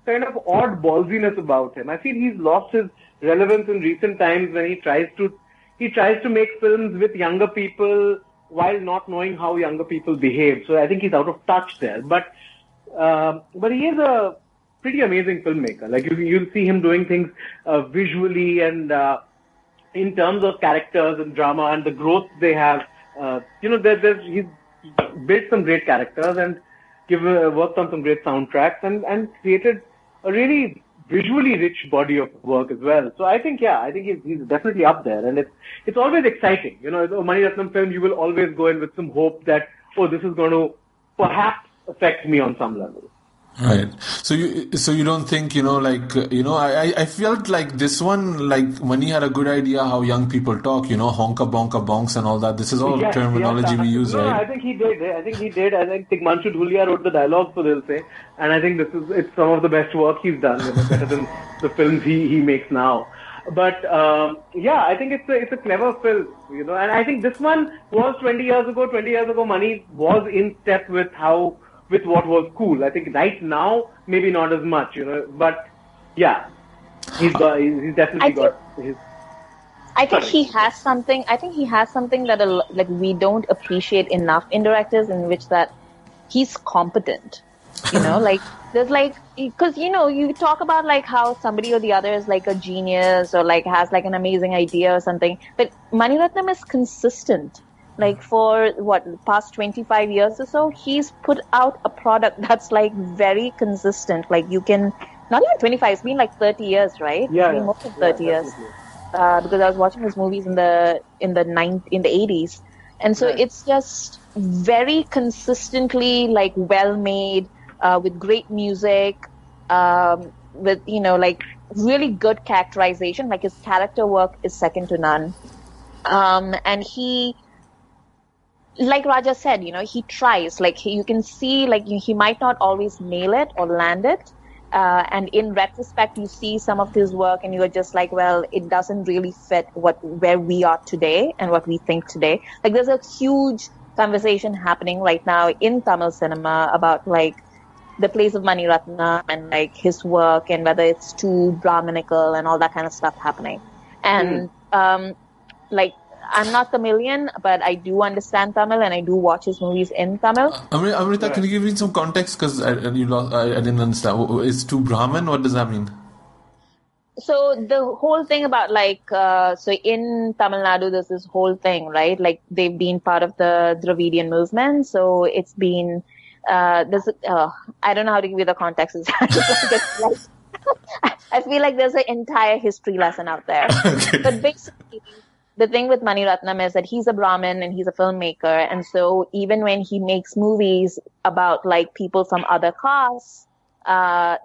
kind of odd ballsiness about him. I feel he's lost his relevance in recent times when he tries to make films with younger people while not knowing how younger people behave. So I think he's out of touch there. But he is a pretty amazing filmmaker. Like you'll see him doing things visually and in terms of characters and drama and the growth they have. He's built some great characters and worked on some great soundtracks and created a really visually rich body of work as well. So I think he's definitely up there, and it's always exciting. A Mani Ratnam film, you will always go in with some hope that this is going to perhaps affect me on some level. Right. So you don't think, I felt like this one, like Mani had a good idea how young people talk, honka bonka bonks and all that. This is all terminology we use, right? I think he did. I think Tigmanshu Dhulia wrote the dialogue for Dil Se, and I think it's some of the best work he's done, better than the films he makes now. But, I think it's a clever film, and I think this one was 20 years ago. 20 years ago, Mani was in step with what was cool. I think right now, maybe not as much, but yeah, he's definitely got his. I think he has something that we don't appreciate enough in directors, in which that he's competent. Because you talk about like how somebody or the other is like a genius or like has like an amazing idea or something, but Mani Ratnam is consistent. Like for past 25 years or so, he's put out a product that's like very consistent. Like you can, not even 25, it's been like 30 years, right? Yeah, more than 30 years. Because I was watching his movies in the 80s. And so it's just very consistently like well made, with great music, with, like really good characterization. Like his character work is second to none. And he, like Raja said, he tries. Like you can see, like he might not always nail it or land it. And in retrospect, you see some of his work, and you're just like, well, it doesn't really fit where we are today and what we think today. Like there's a huge conversation happening right now in Tamil cinema about like the place of Mani Ratnam and like his work and whether it's too Brahminical and all that kind of stuff happening. And I'm not Tamilian, but I do understand Tamil and I do watch his movies in Tamil. Amrita, can you give me some context? Because I didn't understand. It's to Brahmin? What does that mean? So the whole thing about so in Tamil Nadu, there's this whole thing, right? Like they've been part of the Dravidian movement. So it's been, I don't know how to give you the context. I feel like there's an entire history lesson out there. Okay. But basically, the thing with Mani Ratnam is that he's a Brahmin and he's a filmmaker. And so even when he makes movies about like people from other castes,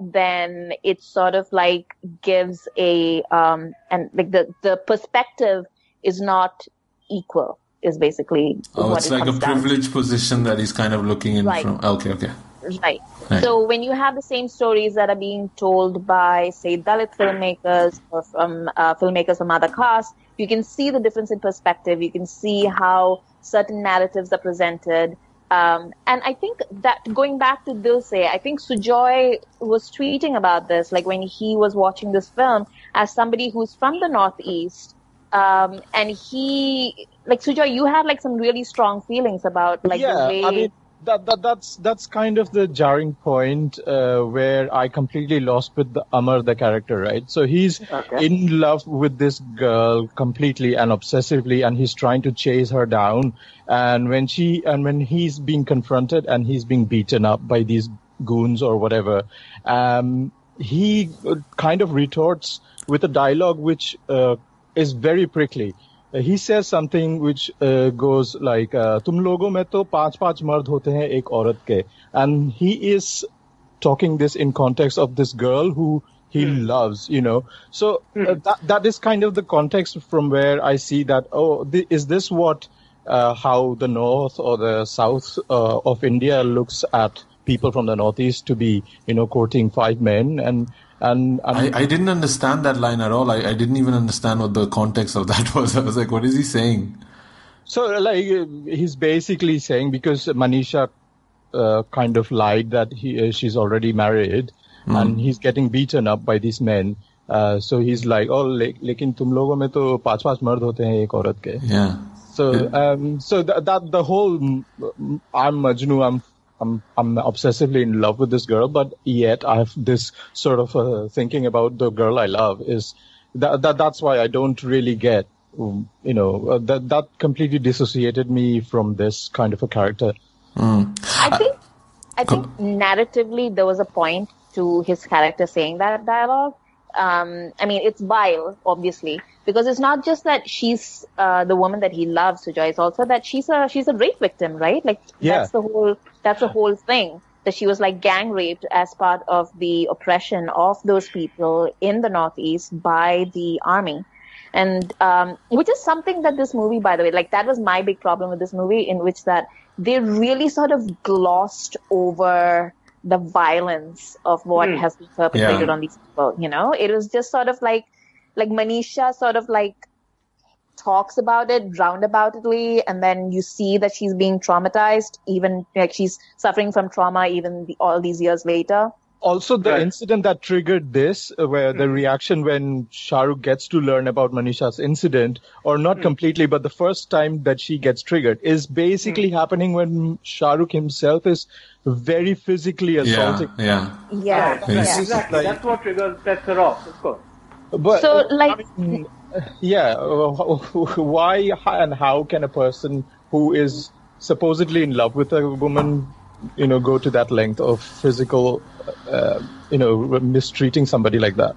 then it sort of like gives and like the perspective is not equal, is basically what it's like a privileged position that he's kind of looking in from. Okay. Right. So when you have the same stories that are being told by, say, Dalit filmmakers or from filmmakers from other castes, you can see the difference in perspective. You can see how certain narratives are presented. And I think that going back to Dil Se, I think Sujoy was tweeting about this, like when he was watching this film as somebody who's from the Northeast. And he, like Sujoy, you had like some really strong feelings about like the way... I mean, that's kind of the jarring point where I completely lost with Amar, the character, right? So he's in love with this girl completely and obsessively, and he's trying to chase her down. And when he's being confronted and he's being beaten up by these goons or whatever, he kind of retorts with a dialogue which is very prickly. He says something which goes like, "Tum logo mein to पांच मर्द होते हैं एक औरत के," and he is talking this in context of this girl who he loves, you know. So that is kind of the context from where I see that. Is this what how the north or the south of India looks at people from the northeast to be, you know, courting five men and I didn't understand that line at all. I didn't even understand what the context of that was. I was like, what is he saying? So, like, he's basically saying because Manisha kind of lied that she's already married and he's getting beaten up by these men. So he's like, लेकिन तुम लोगों में तो पांच मर्द होते हैं एक औरत के. Yeah. So, so that the whole I'm Majnu, I'm obsessively in love with this girl, but yet I have this sort of thinking about the girl I love. Is that's why I don't really get, you know, that completely dissociated me from this kind of a character. I think narratively there was a point to his character saying that dialogue. I mean, it's vile, obviously, because it's not just that she's the woman that he loves, Sujoy. It's also that she's a rape victim, right? Like that's the whole thing, that she was like gang raped as part of the oppression of those people in the Northeast by the army, and which is something that this movie, by the way, like that was my big problem with this movie, in which that they really sort of glossed over the violence of what has been perpetrated on these people, you know? It was just sort of like Manisha sort of like talks about it roundaboutly, and then you see that she's being traumatized, even like she's suffering from trauma even all these years later. Also, the incident that triggered this, where the reaction when Shahrukh gets to learn about Manisha's incident, or not completely, but the first time that she gets triggered, is basically happening when Shahrukh himself is very physically assaulting. Yeah. Exactly. That's what sets her off, of course. But, so, like... I mean, why and how can a person who is supposedly in love with a woman, you know, go to that length of physical, you know, mistreating somebody like that?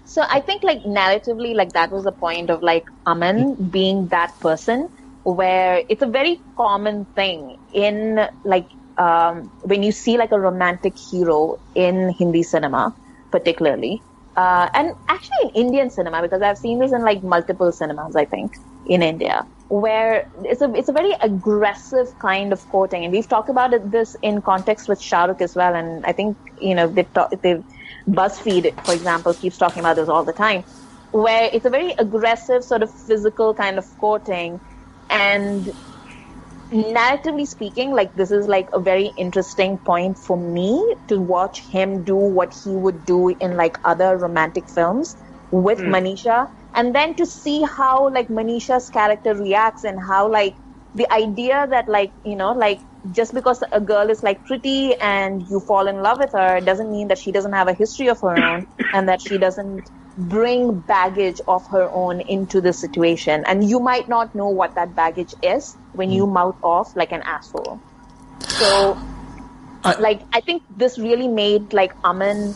So I think, like, narratively, like, that was the point of, like, Aman being that person, where it's a very common thing in, like, when you see, like, a romantic hero in Hindi cinema, particularly, and actually in Indian cinema, because I've seen this in, like, multiple cinemas, I think, in India, where it's a very aggressive kind of courting. And we've talked about this in context with Shahrukh as well. And I think, you know, BuzzFeed, for example, keeps talking about this all the time, where it's a very aggressive sort of physical kind of courting. And narratively speaking, like, this is like a very interesting point for me to watch him do what he would do in like other romantic films with Manisha, And then to see how like Manisha's character reacts and how like the idea that like, like just because a girl is like pretty and you fall in love with her doesn't mean that she doesn't have a history of her own and that she doesn't bring baggage of her own into the situation. And you might not know what that baggage is when you mouth off like an asshole. So, I think this really made like Aman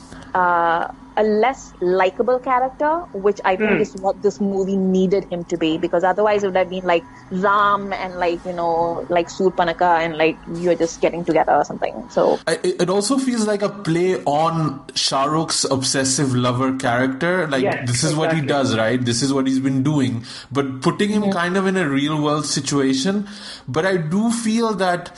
a less likable character, which I think is what this movie needed him to be, because otherwise it would have been like Ram and like, like Surpanaka and like you're just getting together or something. So it also feels like a play on Shah Rukh's obsessive lover character. Like, this is what he does, right? This is what he's been doing, but putting him kind of in a real world situation. But I do feel that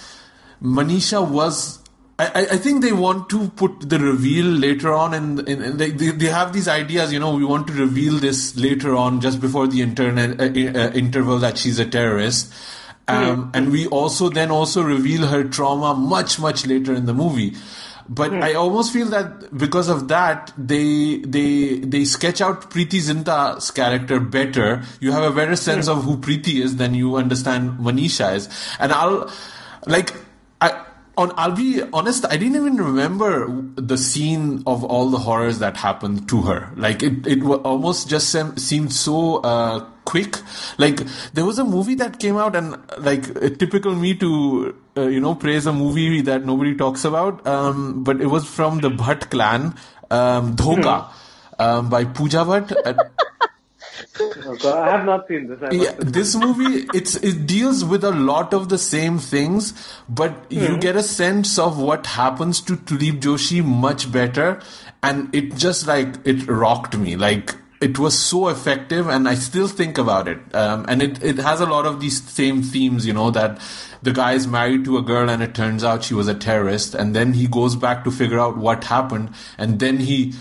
Manisha was... I think they want to put the reveal later on, and they have these ideas, we want to reveal this later on, just before the interval, that she's a terrorist. And we also reveal her trauma much, much later in the movie. But I almost feel that because of that, they sketch out Preity Zinta's character better. You have a better sense of who Preity is than you understand Manisha is. And I'll be honest, I didn't even remember the scene of all the horrors that happened to her. Like, it almost just seemed so quick. Like, there was a movie that came out, and like, typical me to praise a movie that nobody talks about, but it was from the Bhatt clan, Dhoka, by Pooja Bhatt. I have not seen this. This movie, it deals with a lot of the same things, but you get a sense of what happens to Tulip Joshi much better, and it just it rocked me. Like, it was so effective, and I still think about it. And it has a lot of these same themes, that the guy is married to a girl and it turns out she was a terrorist, and then he goes back to figure out what happened, and then he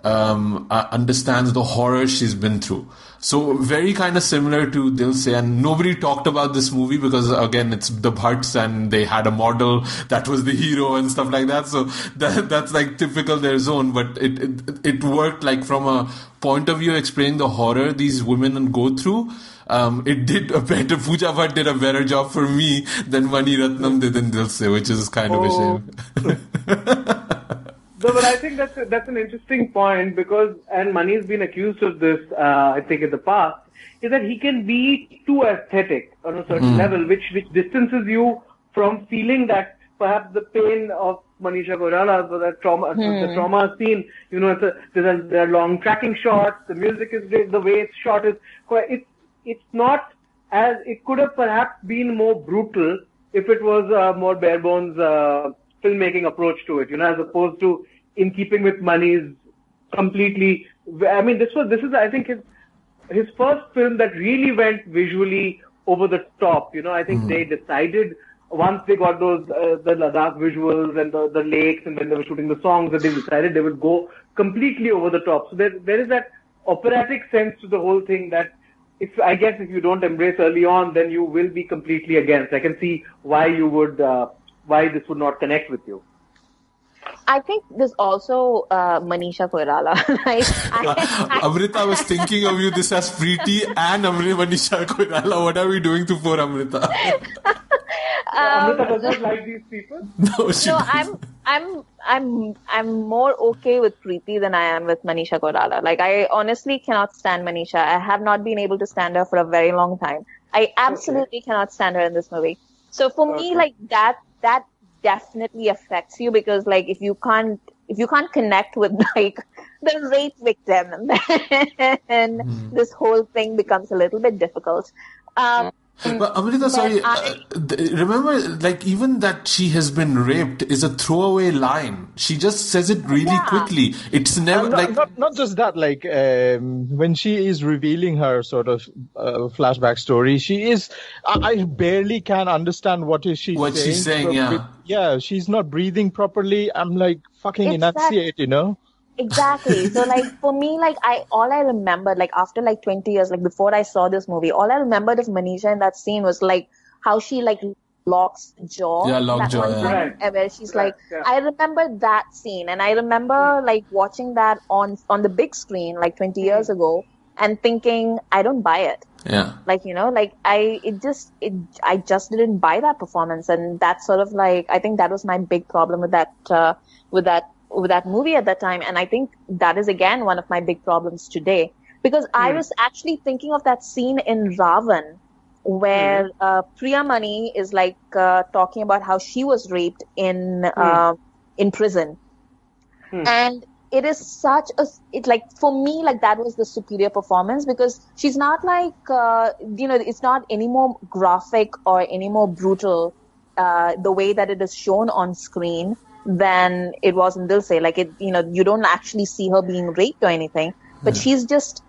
understands the horror she's been through. So very kind of similar to Dil Se, and nobody talked about this movie because, again, it's the Bhatts and they had a model that was the hero and stuff like that. So that's like typical their zone, but it worked like from a point of view explaining the horror these women go through. It did a better, Pooja Bhatt did a better job for me than Mani Ratnam did in Dil Se, which is kind of a shame. No, but I think that's an interesting point, because, and Mani's been accused of this, I think in the past, is that he can be too aesthetic on a certain level, which distances you from feeling that perhaps the pain of Manisha Koirala, so that trauma, the trauma scene, there are long tracking shots, the music is great, the way it's shot is quite, it's not as, it could have perhaps been more brutal if it was a more bare bones filmmaking approach to it, as opposed to in keeping with Mani's completely. I mean, this is I think his first film that really went visually over the top. I think they decided once they got those the Ladakh visuals and the lakes, and when they were shooting the songs, that they decided they would go completely over the top. So there is that operatic sense to the whole thing that if you don't embrace early on, then you will be completely against. I can see why you would why this would not connect with you. I think there's also Manisha Koirala. Amrita, was thinking of you this as Preity and Manisha Koirala. What are we doing to poor Amrita? Amrita does not like these people. No, she doesn't. I'm more okay with Preity than I am with Manisha Koirala. Like, I honestly cannot stand Manisha. I have not been able to stand her for a very long time. I absolutely cannot stand her in this movie. So for me, like that definitely affects you, because like if you can't connect with like the rape victim, then this whole thing becomes a little bit difficult. But Amrita, sorry, remember, like, even that she has been raped is a throwaway line. She just says it really quickly. It's never not just that. Like, when she is revealing her sort of flashback story, she is. I barely can understand what is she saying. What she's saying, yeah, she's not breathing properly. I'm like, fucking enunciate, Exactly. So like for me, like all I remember, like after like 20 years, like before I saw this movie, all I remembered of Manisha in that scene was like how she like locks jaw. Yeah, lockjaw. Right. Where she's like, I remember that scene, and I remember like watching that on the big screen like 20 years ago, and thinking, I don't buy it. Yeah. Like, I just didn't buy that performance. And that's sort of like, I think that was my big problem with that movie at that time. And I think that is again one of my big problems today, because I was actually thinking of that scene in Ravan where Priyamani is like talking about how she was raped in prison. And it is for me, like, that was the superior performance, because she's not like, it's not any more graphic or any more brutal the way that it is shown on screen than it was in Dil Se. Like, you don't actually see her being raped or anything, but she's just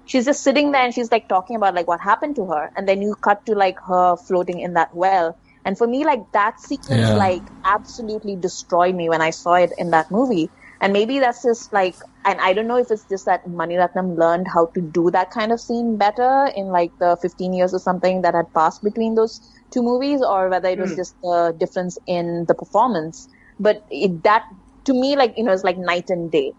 sitting there and she's like talking about like what happened to her. And then you cut to like her floating in that well. And for me, like, that sequence like absolutely destroyed me when I saw it in that movie. And maybe that's just like, and I don't know if it's just that Mani Ratnam learned how to do that kind of scene better in like the 15 years or something that had passed between those two movies, or whether it was just the difference in the performance. But that, to me, like, is like night and day.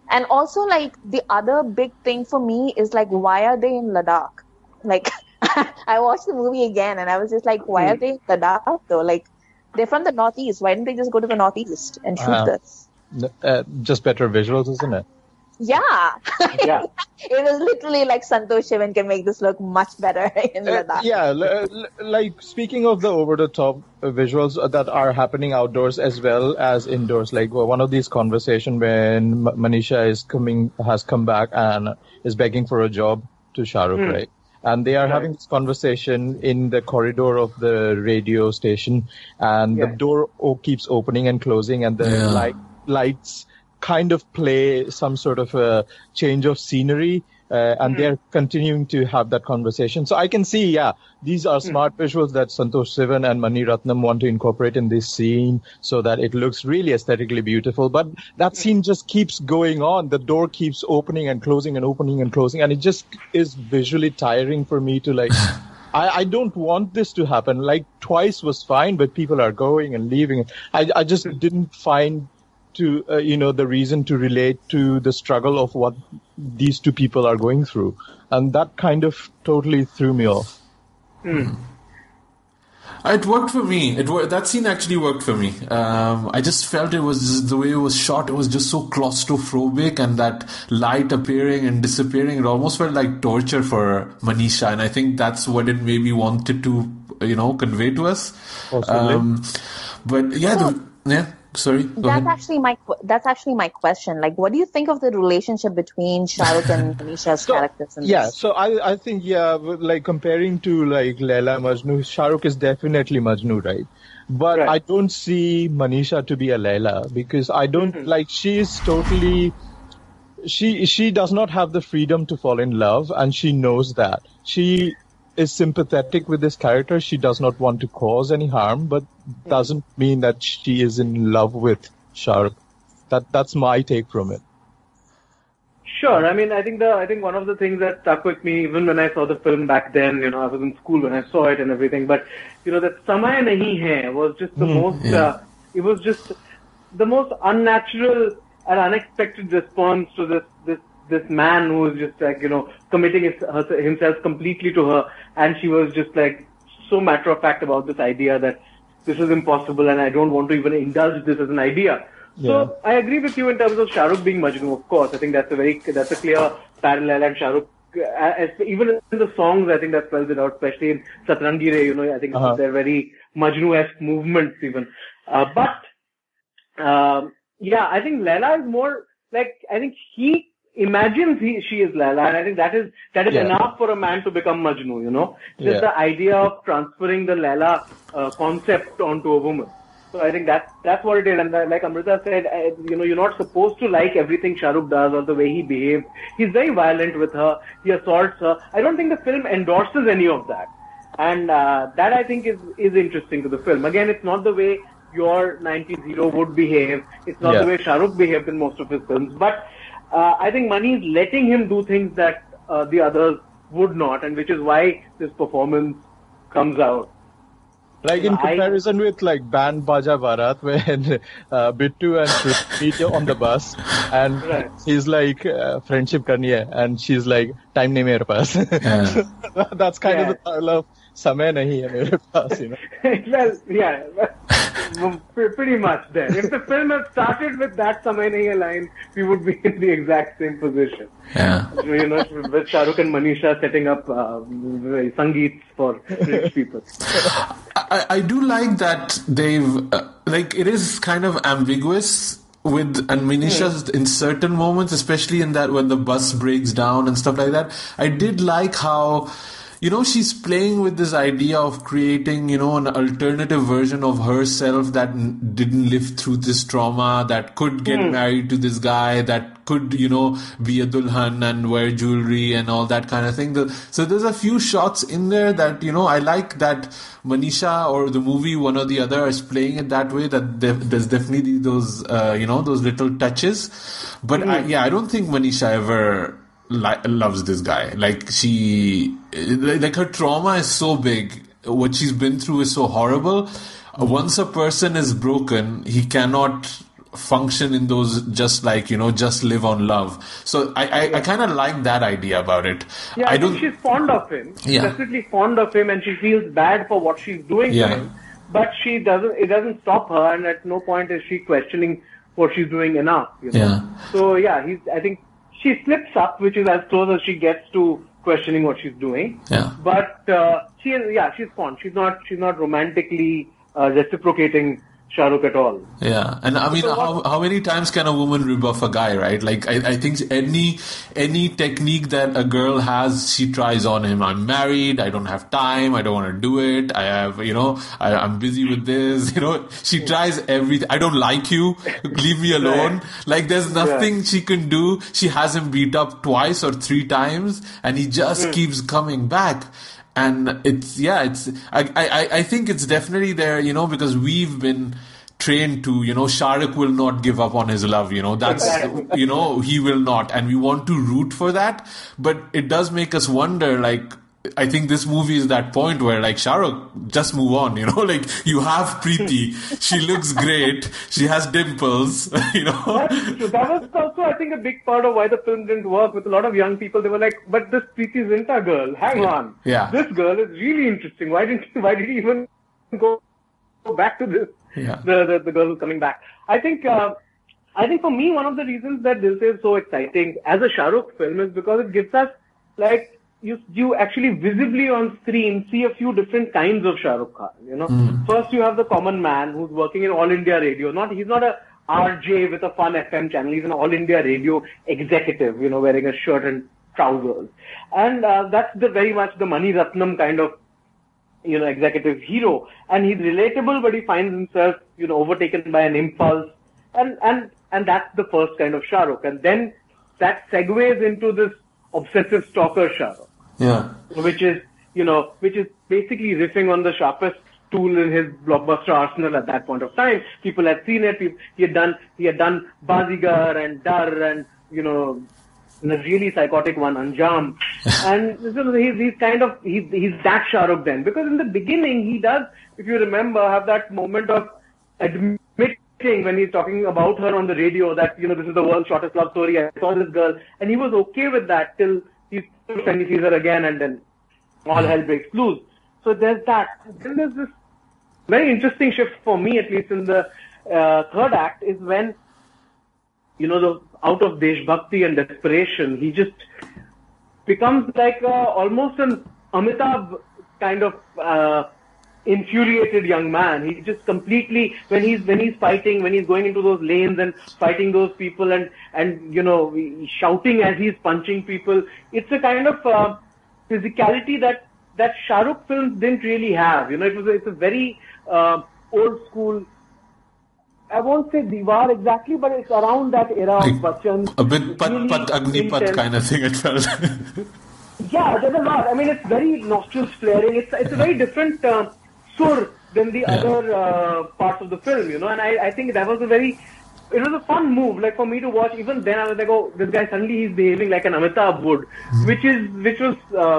And also, like, the other big thing for me is like, why are they in Ladakh? Like, I watched the movie again and I was just like, why are they in Ladakh though? Like, they're from the Northeast. Why didn't they just go to the Northeast and shoot this? Just better visuals, isn't it? Yeah. Yeah. It was literally like Santosh Shivan can make this look much better in Ladakh. Like, speaking of the over-the-top visuals that are happening outdoors as well as indoors, like one of these conversations when Manisha has come back and is begging for a job to Shahrukh, right? And they are having this conversation in the corridor of the radio station, and the door keeps opening and closing, and the lights kind of play some sort of a change of scenery, and they're continuing to have that conversation. So I can see, these are smart visuals that Santosh Sivan and Mani Ratnam want to incorporate in this scene so that it looks really aesthetically beautiful. But that scene just keeps going on. The door keeps opening and closing and opening and closing, and it just is visually tiring for me to like... I don't want this to happen. Like, twice was fine, but people are going and leaving. I just didn't find the reason to relate to the struggle of what these two people are going through. And that kind of totally threw me off. It worked for me. That scene actually worked for me. I just felt it was just, the way it was shot, it was just so claustrophobic, and that light appearing and disappearing, it almost felt like torture for Manisha. And I think that's what it maybe wanted to, convey to us. But sorry. That's actually my question. Like, what do you think of the relationship between Shahrukh and Manisha's characters in this? So I think, like comparing to like Laila Majnu, Shahrukh is definitely Majnu, right? But I don't see Manisha to be a Laila, because I don't like, she is totally, she does not have the freedom to fall in love, and she knows that. She is sympathetic with this character. She does not want to cause any harm, but doesn't mean that she is in love with Shahrukh. That's my take from it. Sure. I mean, I think one of the things that stuck with me, even when I saw the film back then, I was in school when I saw it and everything, but, that Samay Nahi Hai was just the most, it was just the most unnatural and unexpected response to this man who was just like, committing himself completely to her, and she was just like so matter of fact about this idea that this is impossible and I don't want to even indulge this as an idea. So I agree with you in terms of Shahrukh being Majnu, of course. I think that's a clear parallel, and Shahrukh, even in the songs, I think that spells it out, especially in Satrangi Re, I think they're very Majnu-esque movements even. I think Laila is more like, I think he imagines she is Laila, and I think that is enough for a man to become Majnu, Just the idea of transferring the Laila concept onto a woman. So I think that's what it is. And like Amrita said, you're not supposed to like everything Shahrukh does or the way he behaves. He's very violent with her. He assaults her. I don't think the film endorses any of that. And that I think is interesting to the film. Again, it's not the way your 90s hero would behave. It's not the way Shahrukh behaved in most of his films. But I think Mani is letting him do things that the others would not, and which is why this performance comes out. Like in comparison with like Band Baja Barat, when Bittu and Shruti meet on the bus, and he's like friendship karni hai, and she's like time nahi mere paas. That's kind of the style of samay nahi hai mere paas, you know. Well, yeah, pretty much there. If the film had started with that samay nahi hai line, we would be in the exact same position. Yeah. You know, with Shahrukh and Manisha setting up sangeets for rich people. I do like that they've like it is kind of ambiguous with and Manisha in certain moments, especially in that when the bus breaks down and stuff like that. I did like how, you know, she's playing with this idea of creating, you know, an alternative version of herself that didn't live through this trauma, that could get married to this guy, that could, you know, be a dulhan and wear jewelry and all that kind of thing. So there's a few shots in there that, you know, I like that Manisha or the movie, one or the other, is playing it that way, that there's definitely those, you know, those little touches. But I don't think Manisha ever loves this guy. Like like her trauma is so big. What she's been through is so horrible. Once a person is broken, he cannot function in those just live on love. So I kind of like that idea about it. Yeah, I think she's fond of him. She's definitely fond of him, and she feels bad for what she's doing to him. But it doesn't stop her, and at no point is she questioning what she's doing enough. You know? Yeah. So I think she slips up, which is as close as she gets to questioning what she's doing. Yeah. But she's fond. She's not romantically reciprocating Shahrukh at all. Yeah, and I mean, how many times can a woman rebuff a guy, right? Like, I think any technique that a girl has, she tries on him. I'm married, I don't have time, I don't want to do it, I have, you know, I'm busy with this, you know, she tries everything. I don't like you, leave me alone. Like, there's nothing she can do. She has him beat up twice or 3 times, and he just keeps coming back. And I think it's definitely there, you know, because we've been trained to, you know, Shahrukh will not give up on his love, you know, that's, you know, he will not. And we want to root for that. But it does make us wonder, like, I think this movie is that point where, like, Shahrukh, just move on, you know, like, you have Preity, she looks great, she has dimples, you know. That was also, I think, a big part of why the film didn't work with a lot of young people. They were like, but this Preity Zinta girl, hang on. Yeah. This girl is really interesting. Why did he even go back to this? Yeah. The girl who's coming back. I think for me, one of the reasons that Dil Se is so exciting as a Shahrukh film is because it gives us, like, you actually visibly on screen see a few different kinds of Shahrukh Khan, you know. First, you have the common man who's working in All India Radio. He's not a RJ with a fun FM channel. He's an All India Radio executive, you know, wearing a shirt and trousers. And that's very much the Mani Ratnam kind of, you know, executive hero. And he's relatable, but he finds himself, you know, overtaken by an impulse. And that's the first kind of Shahrukh. And then that segues into this obsessive stalker Shahrukh. Yeah. Which is basically riffing on the sharpest tool in his blockbuster arsenal at that point of time. People had seen it. He had done Bazigar and Dar and, you know, a really psychotic one, Anjam. And so he's that Shahrukh then. Because in the beginning, he does, if you remember, have that moment of admitting when he's talking about her on the radio that, you know, this is the world's shortest love story. I saw this girl. And he was okay with that till he sees her again, and then all hell breaks loose. So there's that. Then there's this very interesting shift for me, at least in the third act, is when, you know, out of Deshbhakti and desperation, he just becomes like almost an Amitabh kind of infuriated young man. He just completely, when he's fighting, when he's going into those lanes and fighting those people and you know, shouting as he's punching people, it's a kind of physicality that Shahrukh films didn't really have. You know, it's a very old school, I won't say Diwar exactly, but it's around that era of Bachchan. A bit Pat Agnipat kind of thing, it felt. Yeah, there's a lot. I mean, it's very nostrils flaring. It's a very different sur than the other parts of the film, you know. And I think that was it was a fun move, like, for me to watch. Even then, I was like, oh, this guy suddenly he's behaving like an Amitabh would, which was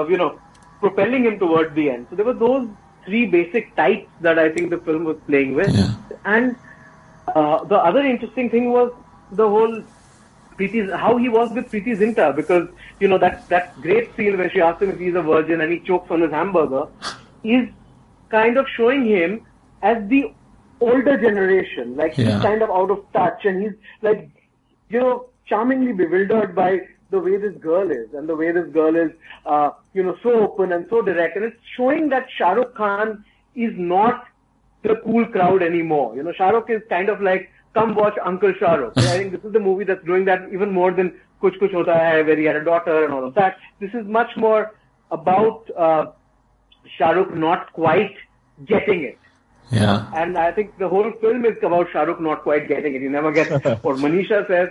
you know, propelling him towards the end. So there were those three basic types that I think the film was playing with. Yeah. And the other interesting thing was the whole how he was with Preity Zinta, because, that great scene where she asked him if he's a virgin and he chokes on his hamburger is kind of showing him as the older generation. Like, he's kind of out of touch, and he's like, charmingly bewildered by the way this girl is, and the way this girl is, so open and so direct. And it's showing that Shahrukh Khan is not the cool crowd anymore. Shahrukh is kind of like, come watch Uncle Shahrukh. I think this is the movie that's doing that even more than Kuch Kuch Hota Hai, where he had a daughter and all of that. This is much more about Shahrukh not quite getting it. Yeah. And I think the whole film is about Shahrukh not quite getting it. He never gets what Manisha says.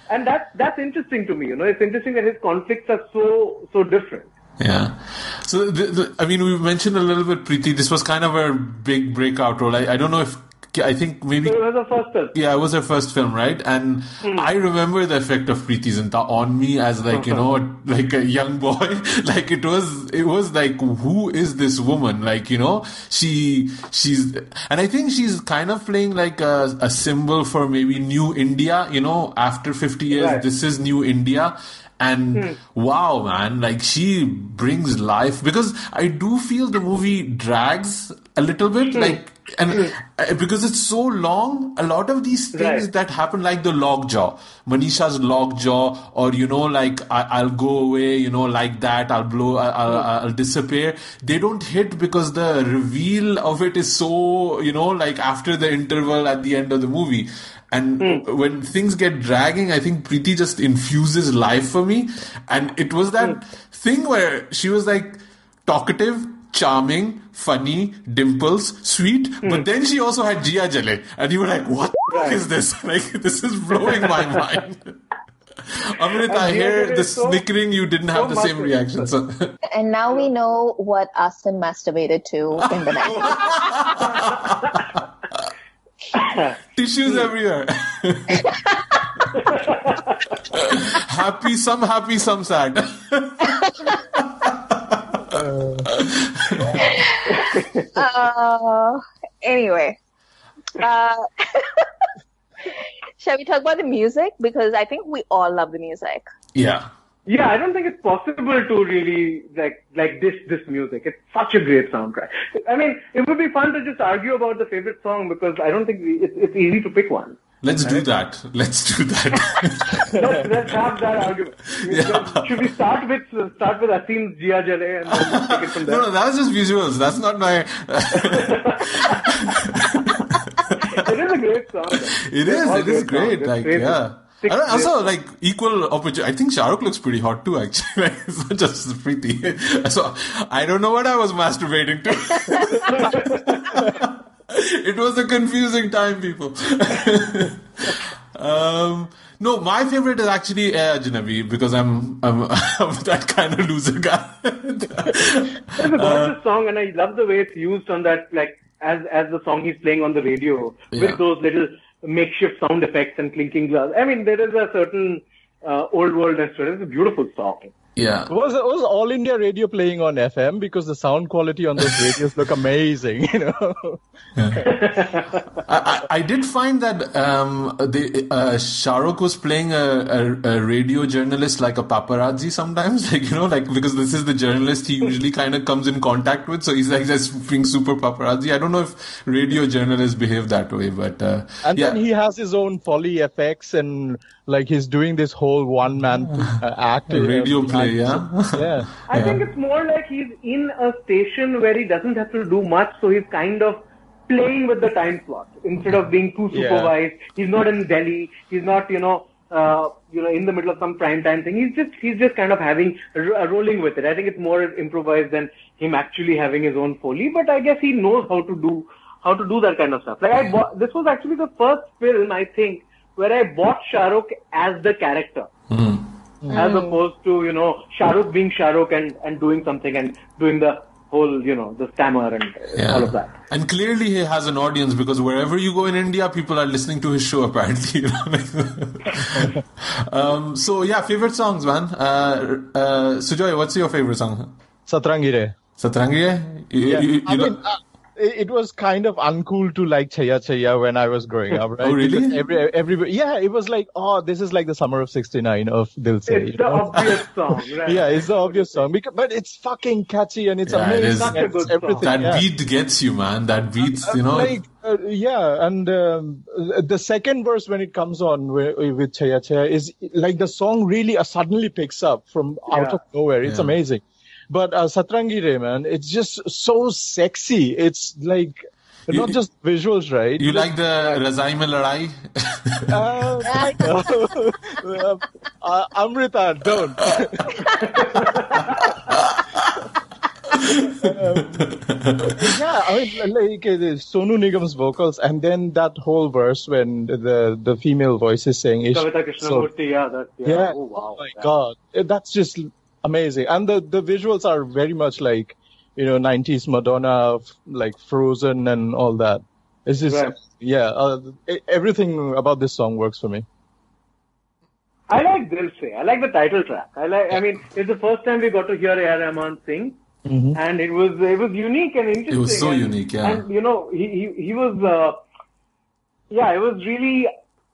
And that's interesting to me. It's interesting that his conflicts are so different. Yeah. So, we mentioned a little bit Preity. This was kind of a big breakout role. I don't know if, I think maybe... So it was her first film. Yeah, it was her first film, right? And I remember the effect of Preity Zinta on me as like a young boy. Like it was like, who is this woman? Like, she's, and I think she's kind of playing like a symbol for maybe new India, after 50 years, right. This is new India. And wow, man, like she brings life, because I do feel the movie drags a little bit, because it's so long. A lot of these things that happen, like the lockjaw, Manisha's lockjaw, or like I'll go away, like that, I'll blow, I'll disappear. They don't hit because the reveal of it is so, like after the interval at the end of the movie. And when things get dragging, I think Preity just infuses life for me. And it was that thing where she was like talkative, charming, funny, dimples, sweet, but then she also had Jia Jale. And you were like, what is this? Like, this is blowing my mind. Amrita, I hear the snickering, you didn't have the same reaction. So. And now we know what Asim masturbated to in the night. Tissues everywhere. happy, some sad. Anyway, shall we talk about the music? Because I think we all love the music. Yeah. Yeah, I don't think it's possible to really like this music. It's such a great soundtrack. I mean, it would be fun to just argue about the favorite song, because I don't think it's easy to pick one. Let's do that. Let's have that argument. Yeah. Should we start with Asim's Jia Jale and then take it from there? No, that's just visuals. That's not my... It is a great song. It is great. Like, yeah. Also, like, equal opportunity. I think Shahrukh looks pretty hot too, actually. It's not just pretty. So, I don't know what I was masturbating to. It was a confusing time, people. No, my favorite is actually Ajnabi, because I'm that kind of loser guy. It's a gorgeous song, and I love the way it's used on that, like, as the song he's playing on the radio, with those little makeshift sound effects and clinking glass. I mean, there is a certain old worldness to it. It's a beautiful song. Yeah. Was All India Radio playing on FM? Because the sound quality on those radios look amazing, Yeah. I did find that Shahrukh was playing a radio journalist like a paparazzi sometimes, because this is the journalist he usually kind of comes in contact with, so he's like just being super paparazzi. I don't know if radio journalists behave that way, but then he has his own Foley effects, and like he's doing this whole one-man act. Radio play, yeah. I think it's more like he's in a station where he doesn't have to do much, so he's kind of playing with the time slot instead of being too supervised. He's not in Delhi. He's not, in the middle of some prime time thing. He's just kind of rolling with it. I think it's more improvised than him actually having his own Foley. But I guess he knows how to do that kind of stuff. Like this was actually the first film, I think, where I bought Shahrukh as the character. As opposed to, Shahrukh being Shahrukh and doing something and doing the whole, the stammer and all of that. And clearly he has an audience, because wherever you go in India, people are listening to his show, apparently. So, favorite songs, man. Sujoy, what's your favorite song? Satrangire. Satrangi? It was kind of uncool to like Chaya Chaya when I was growing up, right? Oh, really? Because everybody, it was like, this is like the summer of '69 of Dil Se. It's the obvious song, right? Yeah, it's the obvious song, but it's fucking catchy and it's amazing. It is. Such a good everything. song. That beat gets you, man. That beats, and the second verse when it comes on with Chaya Chaya is like the song really suddenly picks up from out of nowhere. It's amazing. But Satrangi Re, man, it's just so sexy. It's like not just visuals, right? You like the Razai Mein Ladai? Amrita, don't. Like Sonu Nigam's vocals, and then that whole verse when the female voice is saying, Kavita Krishnamurti, oh wow, my God, that's just amazing. And the visuals are very much like, 90s Madonna, like Frozen and all that. It's just, everything about this song works for me. I like Dil Se. I like the title track. It's the first time we got to hear A.R. Rahman sing. Mm-hmm. And it was unique and interesting. It was so unique, yeah. And, he was, it was really,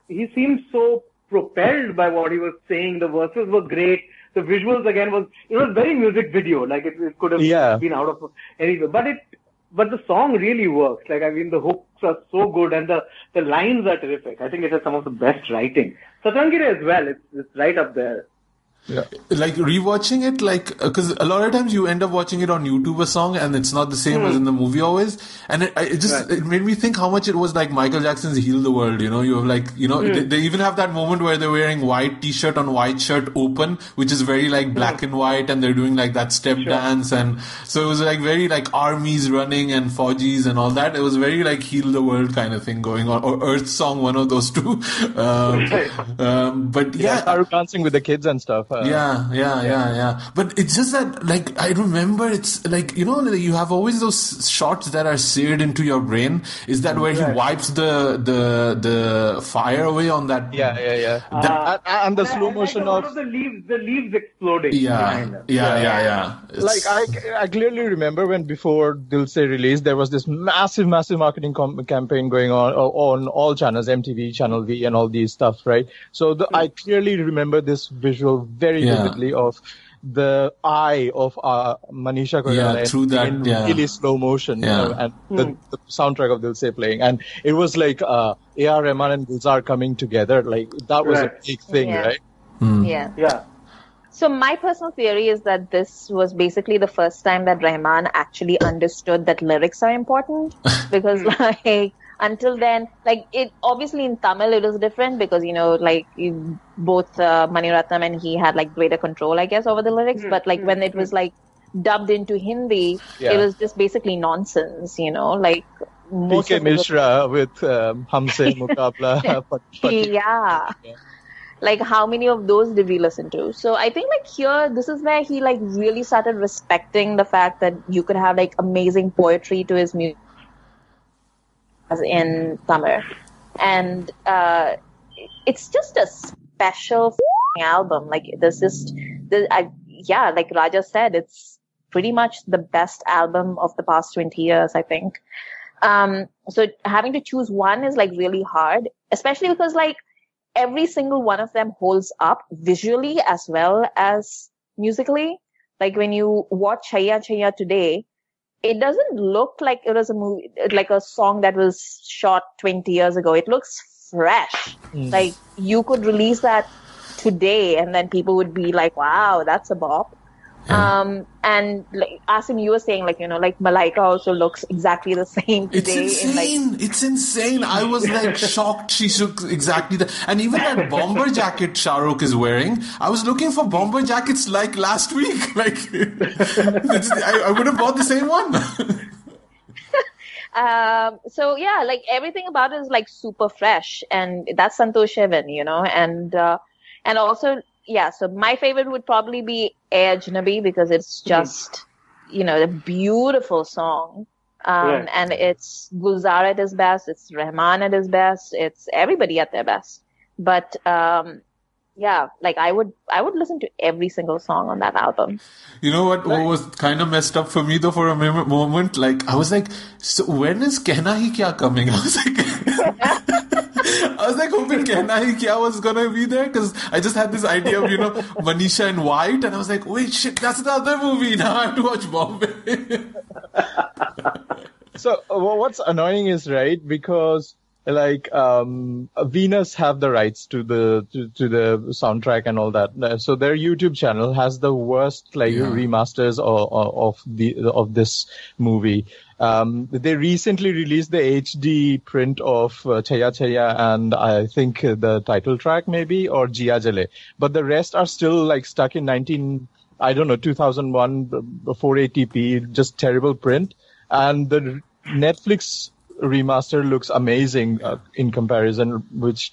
he seemed so propelled by what he was saying. The verses were great. The visuals again was very music video. Like it could have been out of anything. But the song really works. Like, the hooks are so good and the lines are terrific. I think it has some of the best writing. Satrangi Re as well. It's right up there. Yeah. Like rewatching it, because a lot of times you end up watching it on YouTube, a song, and it's not the same as in the movie always. And it made me think how much it was like Michael Jackson's Heal the World. You have they even have that moment where they're wearing white t-shirt on white shirt open, which is very like black and white, and they're doing like that step dance. And so it was like very like armies running and Fauji's and all that. It was very like Heal the World kind of thing going on, or Earth Song, one of those two. But Shahrukh dancing with the kids and stuff. Yeah. But it's just that, like, I remember it's like, you have always those shots that are seared into your brain. Is that where he wipes the fire away on that? Yeah. And the slow motion of the leaves exploding. Yeah. Like, I clearly remember when before Dil Se released, there was this massive marketing campaign going on all channels, MTV, Channel V, and all these stuff, right? So I clearly remember this visual very vividly of the eye of Manisha Koirala in really slow motion, and the soundtrack of Dil Se playing, and it was like A.R. Rahman and Gulzar coming together, like that was a big thing, right? Yeah. So my personal theory is that this was basically the first time that Rahman actually understood that lyrics are important, because until then, like, it obviously in Tamil it was different because both Mani Ratnam and he had like greater control, I guess, over the lyrics. But like when it was like dubbed into Hindi, it was just basically nonsense, like most PK Mishra with Humse Muqabla. Like how many of those did we listen to? So I think like here, this is where he like really started respecting the fact that you could have like amazing poetry to his music as in Tamil. And it's just a special album. Like like Raja said, it's pretty much the best album of the past 20 years, I think. So having to choose one is like really hard, especially because like every single one of them holds up visually as well as musically. Like when you watch Chaya Chaya today, it doesn't look like it was a movie, like a song that was shot 20 years ago. It looks fresh. Like you could release that today and then people would be like, wow, that's a bop. And like Asim, you were saying like, like Malaika also looks exactly the same today. It's insane. It's insane. I was like shocked she looks exactly and even that bomber jacket Shahrukh is wearing, I was looking for bomber jackets like last week. Like, I would have bought the same one. So yeah, like everything about it is like super fresh, and that's Santosh Heaven, and also, yeah, so my favorite would probably be Ae Ajnabi because it's just, a beautiful song. And it's Gulzar at his best, it's Rahman at his best, it's everybody at their best. But, yeah, like I would listen to every single song on that album. You know what was kind of messed up for me though for a moment? Like, I was like, so when is Kehna Hi Kya coming? I was like, hoping Kehna Hi Kya was gonna be there because I just had this idea of, Manisha in white, and I was like, wait, shit, that's the other movie. Now I have to watch Bombay. So what's annoying is, right, because like Venus have the rights to the soundtrack and all that. So their YouTube channel has the worst remasters of this movie. They recently released the HD print of Chaya Chaya and I think the title track maybe, or Jia Jale. But the rest are still like stuck in 2001 480p, just terrible print. And the Netflix remaster looks amazing in comparison, which,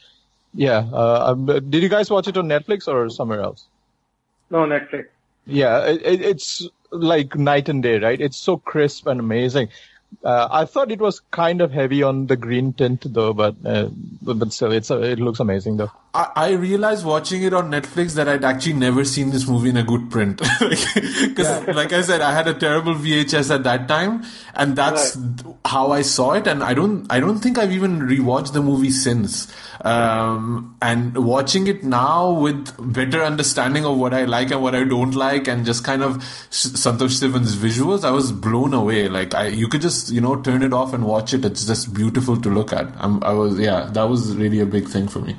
did you guys watch it on Netflix or somewhere else? No, Netflix. Yeah, it's like night and day, right? It's so crisp and amazing. I thought it was kind of heavy on the green tint though, but still, it looks amazing though. I realized watching it on Netflix that I'd actually never seen this movie in a good print. Because, like I said, I had a terrible VHS at that time, and that's how I saw it. And I don't think I've even rewatched the movie since. And watching it now with better understanding of what I like and what I don't like, and just kind of Santosh Sivan's visuals, I was blown away. Like you could just turn it off and watch it. It's just beautiful to look at. That was really a big thing for me.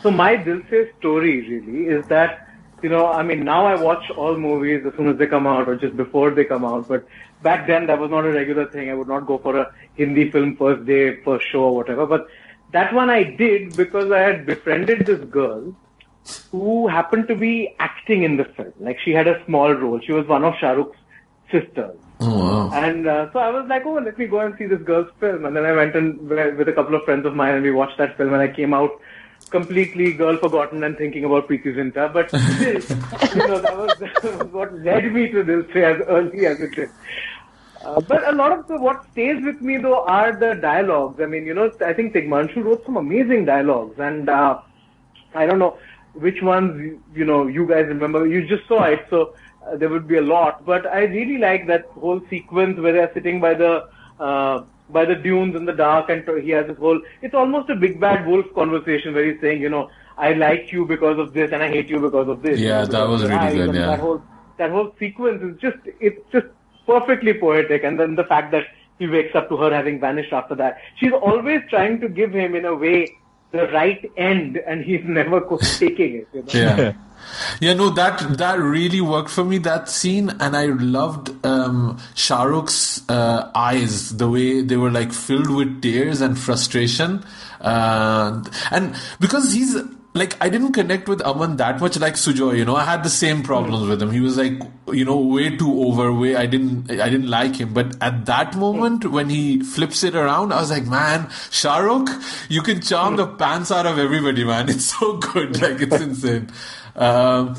So my Dil Se story really is that, now I watch all movies as soon as they come out or just before they come out. But back then that was not a regular thing. I would not go for a Hindi film first day, first show or whatever. But that one I did because I had befriended this girl who happened to be acting in the film. Like she had a small role. She was one of Shahrukh's sisters. Oh, wow. And so I was like, let me go and see this girl's film. And then I went with a couple of friends of mine and we watched that film, and I came out completely girl forgotten and thinking about Preity Zinta. But still, that was what led me to Dil Se as early as it did. But a lot of what stays with me though are the dialogues. I mean, I think Tigmanshu wrote some amazing dialogues, and I don't know which ones, you guys remember. You just saw it, so there would be a lot. But I really like that whole sequence where they're sitting by the dunes in the dark, and he has this whole, it's almost a big bad wolf conversation where he's saying, I like you because of this and I hate you because of this. Yeah, that was really good, yeah. That whole sequence is it's just perfectly poetic. And then the fact that he wakes up to her having vanished after that. She's always trying to give him, in a way, the right end, and he's never taking it. Yeah. Yeah, no, that really worked for me, that scene, and I loved Shah Rukh's eyes, the way they were like filled with tears and frustration, and because he's like, I didn't connect with Aman that much like Sujoy, I had the same problems with him. He was like, way too over, I didn't like him. But at that moment, when he flips it around, I was like, man, Shah Rukh, you can charm the pants out of everybody, man. It's so good. Like, it's insane. What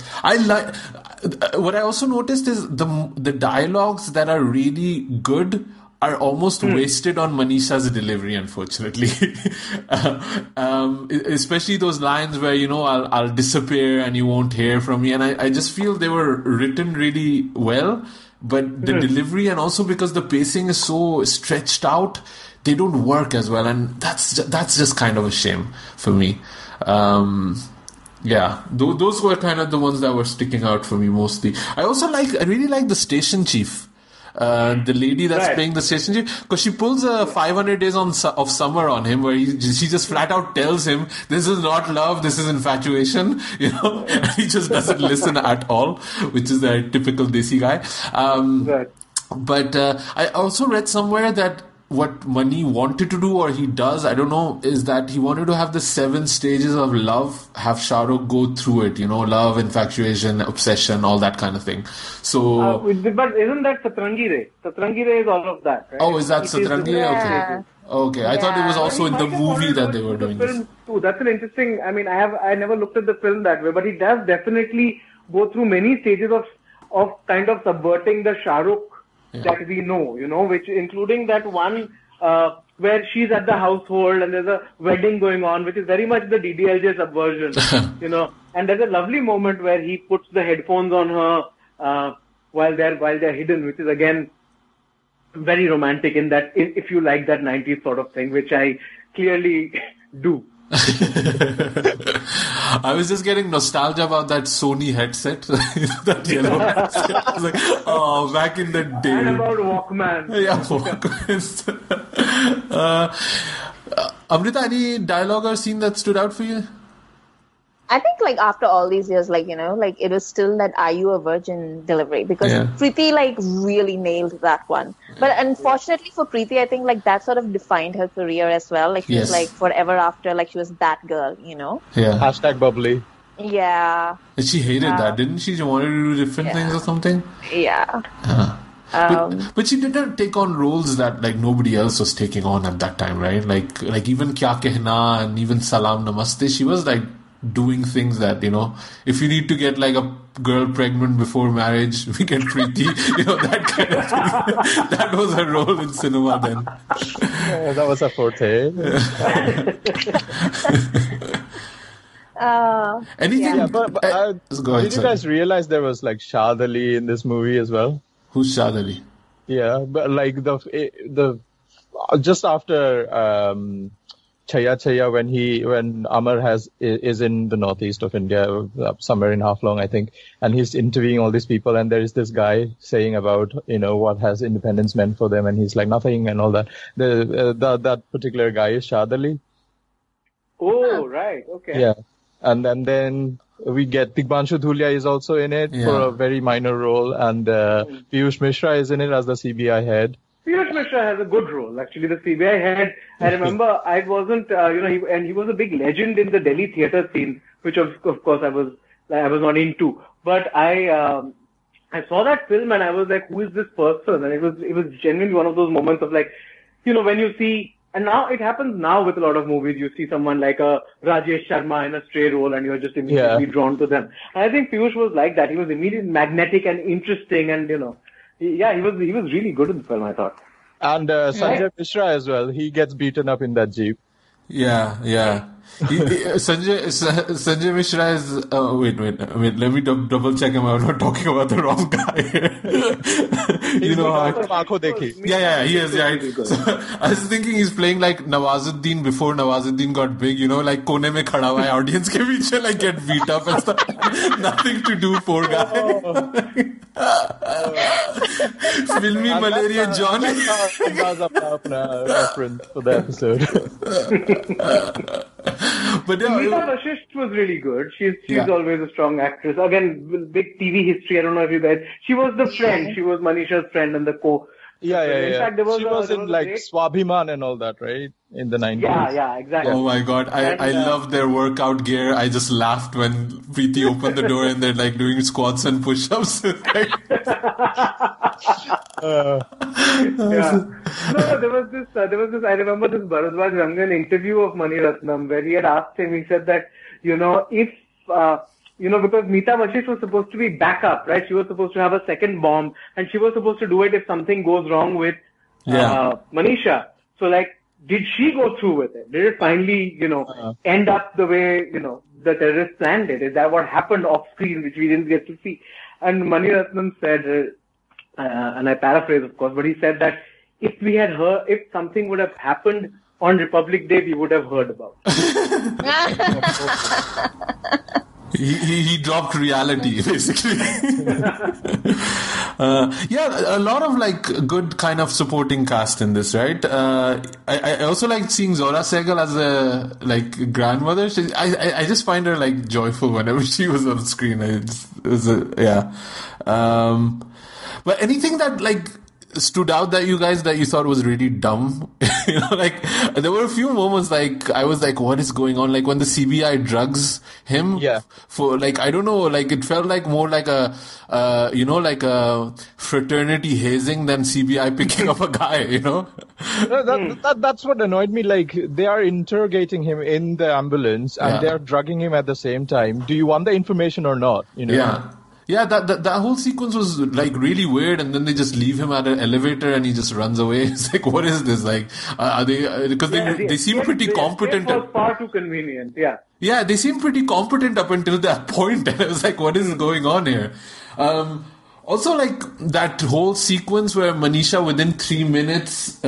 I also noticed is the dialogues that are really good are almost wasted on Manisha's delivery, unfortunately. Especially those lines where, I'll disappear and you won't hear from me. And I just feel they were written really well, but the delivery, and also because the pacing is so stretched out, they don't work as well. And that's just kind of a shame for me. Yeah, those were kind of the ones that were sticking out for me mostly. I really like the station chief. The lady that's playing the station chief, because she pulls a 500 Days of Summer on him, where she just flat out tells him, this is not love, this is infatuation, and he just doesn't listen at all, which is the typical Desi guy. But I also read somewhere that what Mani wanted to do, or he does, I don't know, is that he wanted to have the 7 stages of love, have Shah Rukh go through it, love, infatuation, obsession, all that kind of thing. So, but isn't that Satrangi Re? Satrangi Re is all of that, right? Oh, is that Satrangi Re? Yeah. Okay. I thought it was also in the movie that they were doing this. Too. That's an interesting, I never looked at the film that way, but he does definitely go through many stages of kind of subverting the Shah Rukh that we know, which including that one where she's at the household and there's a wedding going on, which is very much the DDLJ subversion, you know. And there's a lovely moment where he puts the headphones on her while they're hidden, which is again very romantic in that, if you like that 90s sort of thing, which I clearly do. I was just getting nostalgia about that Sony headset. That yellow headset. I was like, oh, back in the day. And about Walkman. Yeah, Walkman. Amrita, any dialogue or scene that stood out for you? I think like after all these years, like, you know, like it was still that "Are you a virgin?" delivery, because Preity like really nailed that one. But unfortunately for Preity, I think like that sort of defined her career as well. Like she was like forever after, like she was that girl, you know? Yeah. Hashtag bubbly. Yeah. And she hated that, didn't she? She wanted to do different things or something? Yeah. But she didn't take on roles that like nobody else was taking on at that time, right? Like even Kya Kehna and even Salam Namaste, she was like doing things that, you know, if you need to get like a girl pregnant before marriage, we get Preity, you know, that kind of thing. That was her role in cinema then. Yeah, that was her forte. Anything? But did you guys realize there was like Shad Ali in this movie as well? Who's Shad Ali? Yeah, but like the just after Chaya Chaya, when Amar is in the northeast of India, somewhere in Haflong, I think, and he's interviewing all these people, and there is this guy saying about, you know, what has independence meant for them, and he's like nothing and all that. That particular guy is Shad Ali. Oh, right, okay. Yeah, and then we get Digbanshu Dhulia is also in it for a very minor role, and Piyush Mishra is in it as the CBI head. Piyush Mishra has a good role, actually. The CBI head, I remember I wasn't, he was a big legend in the Delhi theatre scene, which of course I was not into. But I saw that film and I was like, who is this person? And it was genuinely one of those moments of like, you know, when you see, and now it happens now with a lot of movies, you see someone like a Rajesh Sharma in a stray role and you're just immediately drawn to them. And I think Piyush was like that. He was immediately magnetic and interesting, and, you know, he was really good in the film, I thought. And Sanjay Mishra as well. He gets beaten up in that jeep. Yeah. Sanjay Mishra is. Wait. Let me double check him. I'm not talking about the wrong guy. You know how? Yeah, he is. Yeah. So, I was thinking he's playing like Nawazuddin before Nawazuddin got big. You know, like kone mein khada hua hai, audience ke piche, like get beat up and stuff. Nothing to do, poor guy. Filmy malaria John. That's a reference for the episode. But Meeta Vashisht was really good. She's always a strong actress. Again, with big TV history. I don't know if you guys. She was the friend. She was Manisha's friend and the co. Yeah. In fact, she was in like Swabhiman and all that, right? In the 90s. Yeah, exactly. Oh my God, I love their workout gear. I just laughed when Preity opened the door and they're like doing squats and push-ups. No, there was this. I remember this Bharadwaj Rangan interview of Mani Ratnam where he had asked him. He said that, you know, if because Meeta Vashisht was supposed to be backup, right? She was supposed to have a second bomb, and she was supposed to do it if something goes wrong with Manisha. So, like, did she go through with it? Did it finally, you know, end up the way, you know, the terrorists planned it? Is that what happened off screen, which we didn't get to see? And Mani Ratnam said, and I paraphrase, of course, but he said that if something would have happened on Republic Day, we would have heard about it. He dropped reality, basically. A lot of like good kind of supporting cast in this, right? I also like seeing Zora Sehgal as a like grandmother. I just find her like joyful whenever she was on screen. But anything that like stood out that you thought was really dumb? You know, like there were a few moments like I was like, what is going on? Like when the CBI drugs him for like, I don't know, like it felt like more like a like a fraternity hazing than CBI picking up a guy, you know? That's what annoyed me. Like they are interrogating him in the ambulance and they are drugging him at the same time. Do you want the information or not? You know? Yeah, that whole sequence was like really weird, and then they just leave him at an elevator and he just runs away. It's like, what is this? Like, are they, because they seem pretty competent. It was far too convenient, yeah. Yeah, they seem pretty competent up until that point. And I was like, what is going on here? Also, like, that whole sequence where Manisha, within 3 minutes,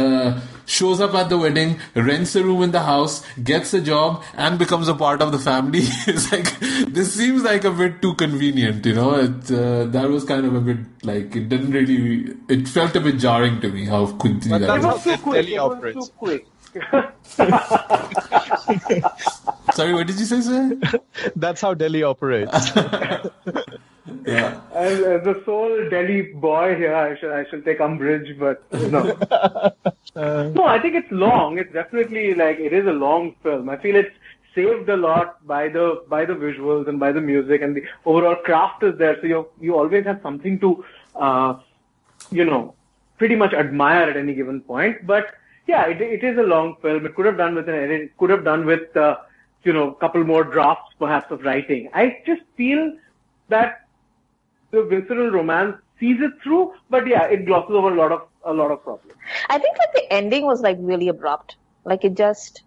shows up at the wedding, rents a room in the house, gets a job, and becomes a part of the family. It's like, this seems like a bit too convenient, you know? That was kind of a bit, like, it felt a bit jarring to me how quickly that was. It was too quick. Sorry, what did you say, sir? That's how Delhi operates. Yeah. As a sole Delhi boy here, I shall take umbrage, but no. No, I think it's long. It's definitely it is a long film. I feel it's saved a lot by the visuals and by the music, and the overall craft is there. So you always have something to, pretty much admire at any given point. But yeah, it is a long film. It could have done with an edit. It could have done with a couple more drafts perhaps of writing. I just feel that the visceral romance sees it through, but yeah, it glosses over a lot of problems. I think the ending was really abrupt. It just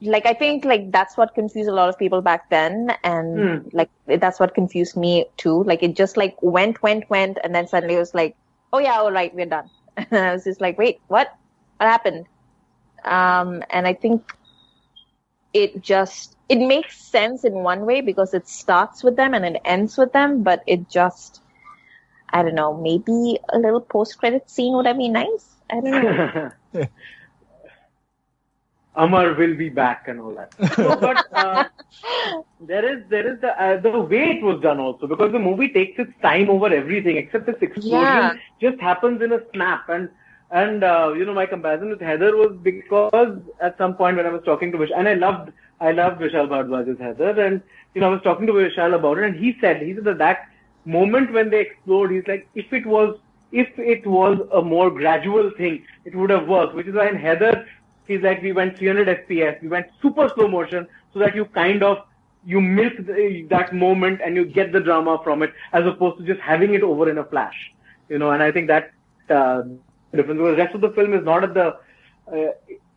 I think that's what confused a lot of people back then, and that's what confused me too. It just went, and then suddenly it was oh yeah, all right, we're done. And I was just wait, what happened? And I think it makes sense in one way because it starts with them and it ends with them, but it just, I don't know, maybe a little post-credit scene would have been nice. I don't know. Amar will be back and all that. No, but there is the way it was done also, because the movie takes its time over everything except this explosion just happens in a snap. And my comparison with Heather was because at some point when I was talking to Vishal, and I loved Vishal Bhardwaj's Heather, and I was talking to Vishal about it, and he said that moment when they explode, he's like, if it was a more gradual thing, it would have worked. Which is why in Heather, he's like, we went 300 FPS, we went super slow motion, so that you milk that moment and you get the drama from it, as opposed to just having it over in a flash. And I think that difference, because the rest of the film is not at the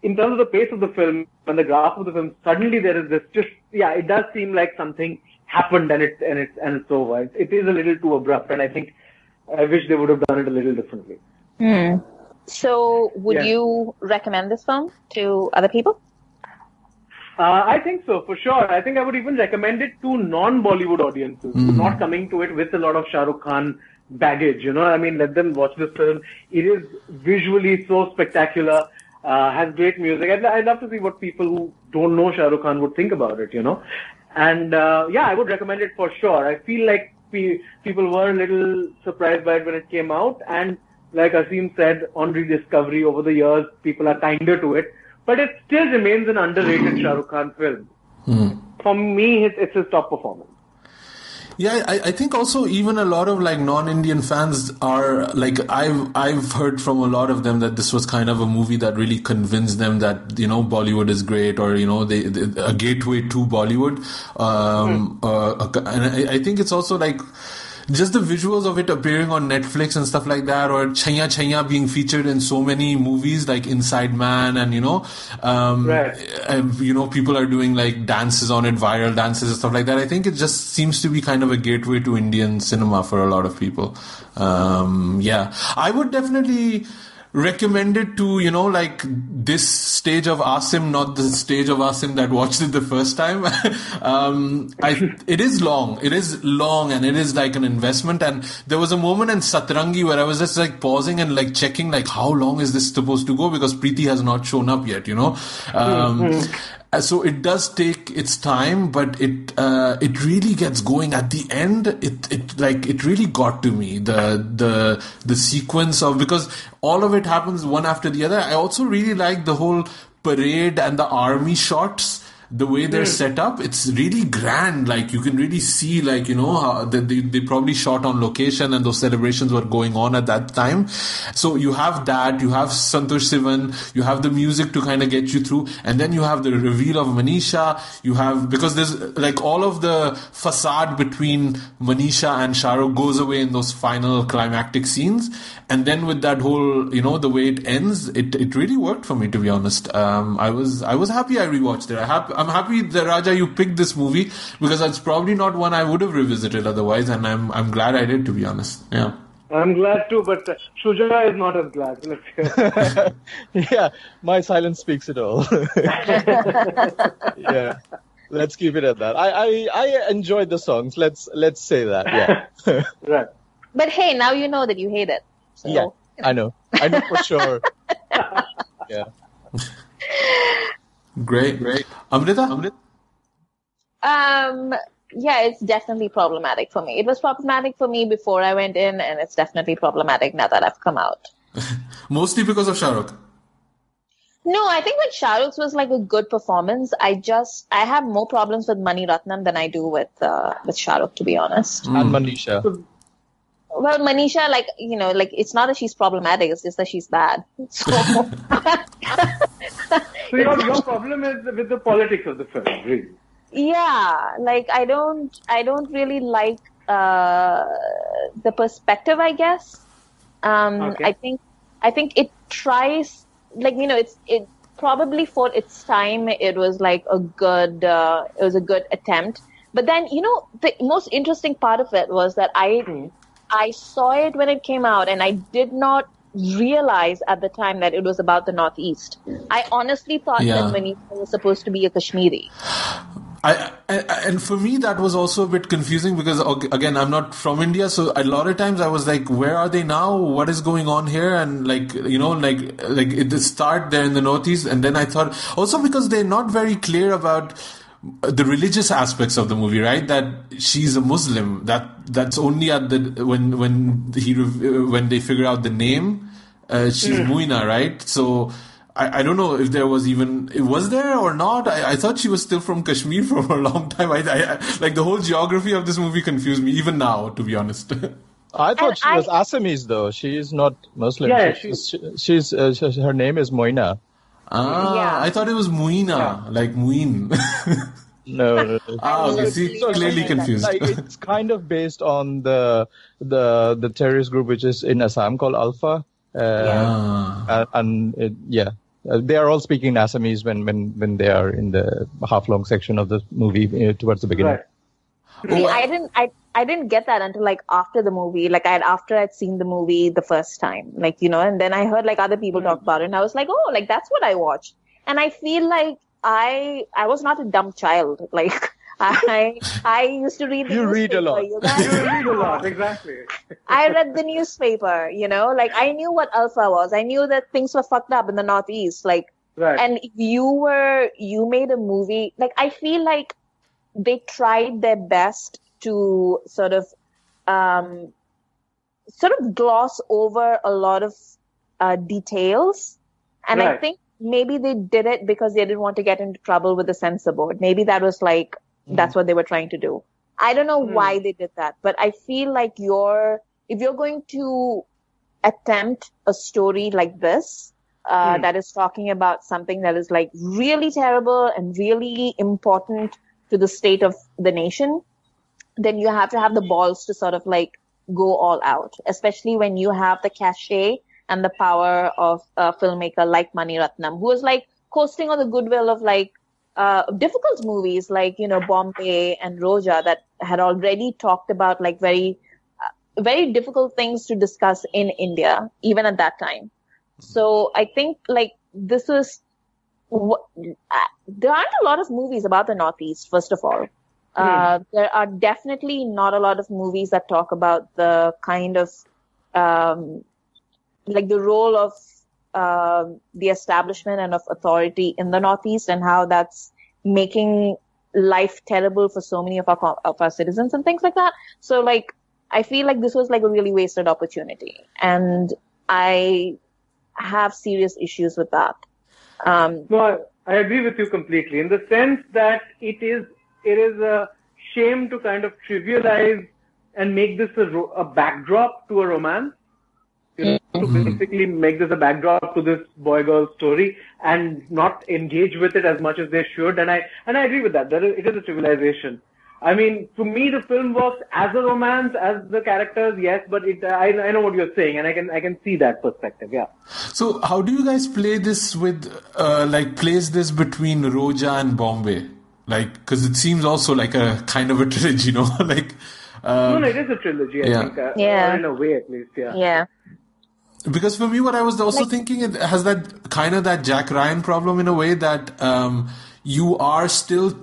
in terms of the pace of the film and the graph of the film. Suddenly there is this it does seem like something happened and it's over. It is a little too abrupt, and I think I wish they would have done it a little differently. So would you recommend this film to other people? I think so, for sure. I think I would even recommend it to non-Bollywood audiences, not coming to it with a lot of Shahrukh Khan baggage, let them watch this film. It is visually so spectacular, has great music. I'd love to see what people who don't know Shahrukh Khan would think about it, And I would recommend it for sure. I feel like people were a little surprised by it when it came out, and like Asim said, on rediscovery over the years, people are kinder to it. But it still remains an underrated Shahrukh Khan film. For me, it's his top performance. Yeah, I think also even a lot of non-Indian fans are I've heard from a lot of them that this was kind of a movie that really convinced them that Bollywood is great, or a gateway to Bollywood. And I think it's also just the visuals of it appearing on Netflix and stuff like that, or Chaiya Chaiya being featured in so many movies like Inside Man, and people are doing dances on it, viral dances and stuff like that. I think it just seems to be kind of a gateway to Indian cinema for a lot of people. I would definitely recommend it to, this stage of Asim, not the stage of Asim that watched it the first time. It is long, and it is an investment. And there was a moment in Satrangi where I was just pausing and checking how long is this supposed to go, because Preity has not shown up yet, So it does take its time, but it really gets going at the end. It really got to me, the sequence of, because all of it happens one after the other. I also really like the whole parade and the army shots the way they're set up, it's really grand. Like you can really see, like, you know, how they probably shot on location and those celebrations were going on at that time. So you have that, you have Santosh Sivan, you have the music to kind of get you through, and then you have the reveal of Manisha. You have, because there's like all of the facade between Manisha and Shahrukh goes away in those final climactic scenes, and then with that whole, you know, the way it ends, it really worked for me, to be honest. I was happy I rewatched it. I'm happy that, Raja, you picked this movie, because it's probably not one I would have revisited otherwise, and I'm glad I did, to be honest. Yeah. I'm glad too, but Sujoy is not as glad. Let's hear. Yeah, my silence speaks it all. Yeah, let's keep it at that. I enjoyed the songs. Let's say that. Yeah. Right. But hey, now you know that you hate it. So. Yeah, I know for sure. Yeah. Great. Amrita? Yeah, it's definitely problematic for me. It was problematic for me before I went in, and it's definitely problematic now that I've come out. Mostly because of Shahrukh. No, I think with Shahrukh's was like a good performance. I have more problems with Mani Ratnam than I do with Shahrukh, to be honest. And Manisha. Well, Manisha, like, you know, like, it's not that she's problematic, it's just that she's bad. So, so your problem is with the politics of the film, really. Yeah, like, I don't really like the perspective, I guess. Okay. I think it tries, like, you know, it probably for its time it was like a good attempt. But then, you know, the most interesting part of it was that I saw it when it came out, and I did not realize at the time that it was about the Northeast. I honestly thought that Manisha was supposed to be a Kashmiri. And for me, that was also a bit confusing, because, again, I'm not from India, so a lot of times I was like, where are they now? What is going on here? And, like, you know, like it start there in the Northeast, and then I thought, also because they're not very clear about the religious aspects of the movie, right? That she's a Muslim. That's only at the when they figure out the name. She's Muina, right? So I don't know if there was there or not. I thought she was still from Kashmir for a long time. I like the whole geography of this movie confused me even now, to be honest. I thought she was Assamese though. She is not Muslim. Yeah, she's her name is Moina. I thought it was Muina, like Muin. No. Okay. See, clearly confused. Like, it's kind of based on the terrorist group which is in Assam called Alpha. They are all speaking Assamese when they are in the half-long section of the movie towards the beginning. Right. See, I didn't get that until like after the movie, like after I'd seen the movie the first time, like, you know, and then I heard like other people talk about it, and I was like, oh, like that's what I watched. And I feel like I was not a dumb child. Like I used to read the newspaper. Read a lot. You read a lot, exactly. I read the newspaper, you know, like I knew what Alpha was. I knew that things were fucked up in the Northeast, like, right. And if you made a movie, like, I feel like they tried their best to sort of gloss over a lot of details. And right. I think maybe they did it because they didn't want to get into trouble with the censor board. Maybe that was like, that's what they were trying to do. I don't know why they did that, but I feel like if you're going to attempt a story like this, that is talking about something that is like really terrible and really important to the state of the nation, then you have to have the balls to sort of like go all out, especially when you have the cachet and the power of a filmmaker like Mani Ratnam, who was like coasting on the goodwill of like difficult movies like, you know, Bombay and Roja, that had already talked about like very, very difficult things to discuss in India, even at that time. So I think like this was, there aren't a lot of movies about the Northeast, first of all. There are definitely not a lot of movies that talk about the kind of, like the role of the establishment and of authority in the Northeast, and how that's making life terrible for so many of our citizens and things like that. So like, I feel like this was like a really wasted opportunity, and I have serious issues with that. No, I agree with you completely in the sense that it is a shame to kind of trivialize and make this a backdrop to a romance. To basically make this a backdrop to this boy-girl story and not engage with it as much as they should. And I agree with that. It is a trivialization. I mean, to me, the film works as a romance, as the characters, yes, but I know what you're saying, and I can see that perspective, yeah. So, how do you guys play this with, place this between Roja and Bombay? Because it seems also like a kind of a trilogy, No, it is a trilogy, I think. Or in a way, at least, yeah. Yeah. Because for me, what I was also thinking, it has that kind of that Jack Ryan problem in a way that you are still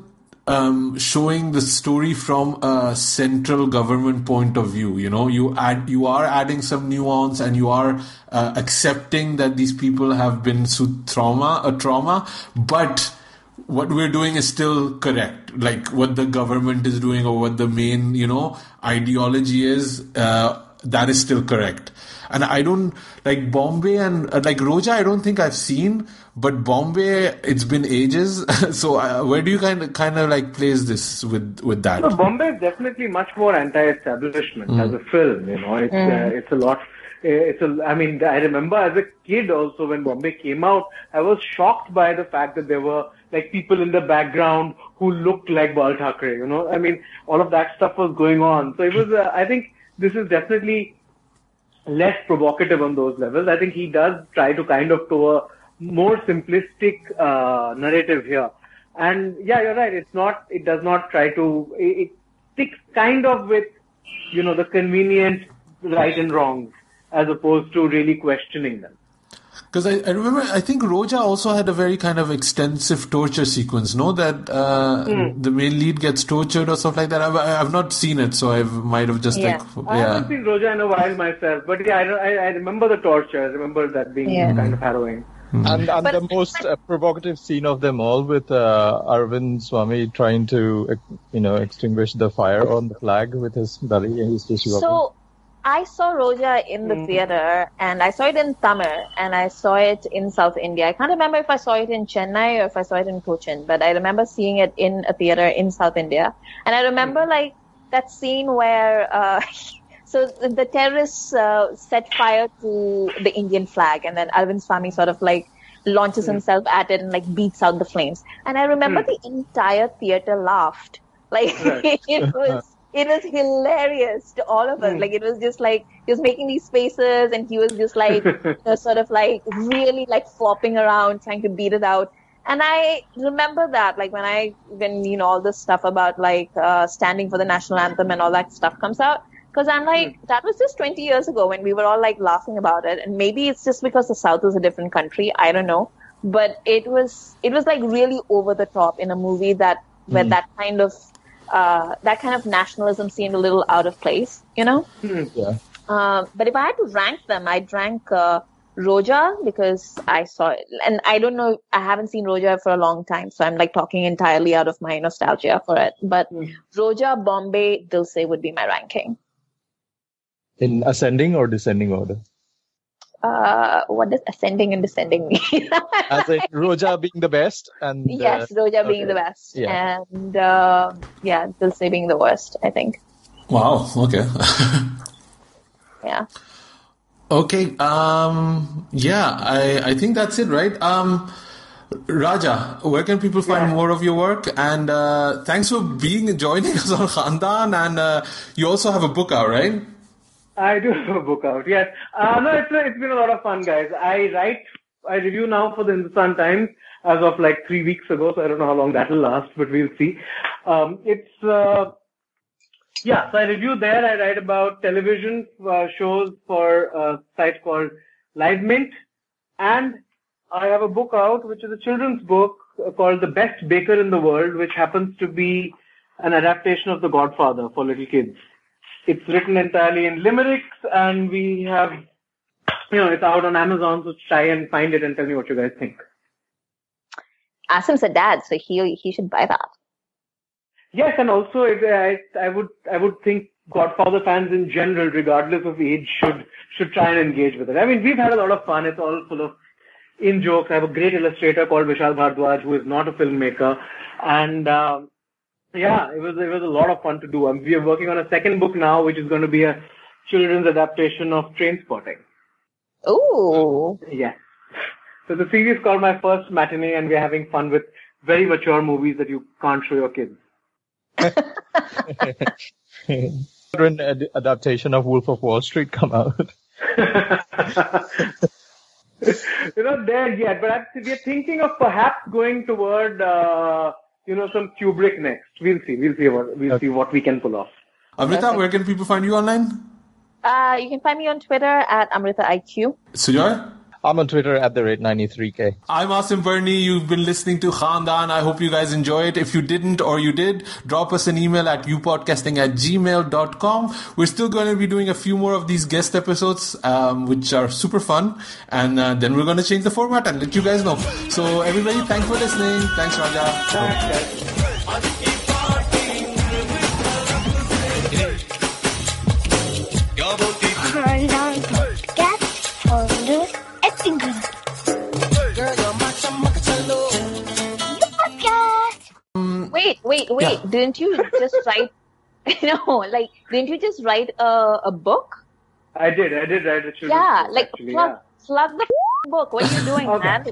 showing the story from a central government point of view. You are adding some nuance, and you are accepting that these people have been through trauma, but what we're doing is still correct. Like what the government is doing or what the main, ideology is, that is still correct. And I don't like Bombay and Roja. I don't think I've seen, but Bombay, it's been ages. So where do you kind of place this with that? So Bombay is definitely much more anti-establishment as a film. It's a lot. I mean, I remember as a kid also when Bombay came out, I was shocked by the fact that there were people in the background who looked like Bal Thackeray. I mean, all of that stuff was going on. So it was. I think this is definitely less provocative on those levels. I think he does try to kind of to a more simplistic narrative here. And yeah, you're right. It does not try to, it sticks kind of with, the convenient right and wrong as opposed to really questioning them. Because I remember, I think Roja also had a very kind of extensive torture sequence, no? That the main lead gets tortured or stuff like that. I've not seen it, so I might have just I haven't seen Roja in a while myself, but yeah, I remember the torture. I remember that being kind of harrowing. And the most provocative scene of them all with Arvind Swamy trying to, extinguish the fire on the flag with his belly, and he's just So I saw Roja in the theater, and I saw it in Tamil, and I saw it in South India. I can't remember if I saw it in Chennai or if I saw it in Cochin, but I remember seeing it in a theater in South India. And I remember that scene where so the terrorists set fire to the Indian flag, and then Arvind Swamy sort of launches himself at it and beats out the flames. And I remember the entire theater laughed. It was hilarious to all of us. It was just he was making these faces, and he was just sort of really flopping around, trying to beat it out. And I remember that, when all this stuff about standing for the national anthem and all that stuff comes out. Because I'm that was just 20 years ago when we were all laughing about it. And maybe it's just because the South is a different country. I don't know. But it was really over the top in a movie where that kind of nationalism seemed a little out of place, Yeah. But if I had to rank them, I'd rank Roja because I saw it. And I don't know, I haven't seen Roja for a long time, so I'm talking entirely out of my nostalgia for it. But Roja, Bombay, Dil Se would be my ranking. In ascending or descending order? What does ascending and descending mean? As in Roja being the best, and yes, Roja being the best, and Dil Se being the worst, I think. Wow. Okay. Yeah. Okay. I think that's it, right? Raja, where can people find more of your work? And thanks for joining us on Khandaan. And you also have a book out, right? I do have a book out, yes. No, it's been a lot of fun, guys. I review now for the Hindustan Times as of 3 weeks ago, so I don't know how long that will last, but we'll see. So I review there. I write about television shows for a site called Live Mint, and I have a book out, which is a children's book called The Best Baker in the World, which happens to be an adaptation of The Godfather for little kids. It's written entirely in limericks, and we have, it's out on Amazon, so try and find it and tell me what you guys think. Asim's a dad, so he should buy that. Yes, and also I would think Godfather fans in general, regardless of age, should try and engage with it. I mean, we've had a lot of fun. It's all full of in jokes. I have a great illustrator called Vishal Bhardwaj, who is not a filmmaker. And yeah, it was a lot of fun to do. We are working on a second book now, which is going to be a children's adaptation of Trainspotting. Oh. Yeah. So the series is called My First Matinee, and we're having fun with very mature movies that you can't show your kids. When adaptation of Wolf of Wall Street come out? You're not there yet, but we're thinking of perhaps going toward, some Kubrick next. We'll see what we can pull off. Amrita, where can people find you online? You can find me on Twitter at AmritaIQ. Sujoy? I'm on Twitter at @93K. I'm Asim Bernie. You've been listening to Khandaan. I hope you guys enjoy it. If you didn't or you did, drop us an email at youpodcasting@gmail.com. We're still going to be doing a few more of these guest episodes, which are super fun. And then we're going to change the format and let you guys know. So everybody, thanks for listening. Thanks, Raja. Thanks, guys. Wait. Yeah. Didn't you just write? Didn't you just write a book? I did write a children's book. Actually, plug the book. What are you doing, man?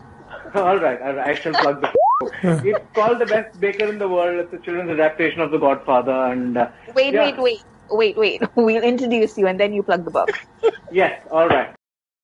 All right. I shall plug the book. It's called The Best Baker in the World. It's a children's adaptation of The Godfather. And Wait. We'll introduce you and then you plug the book. Yes. All right.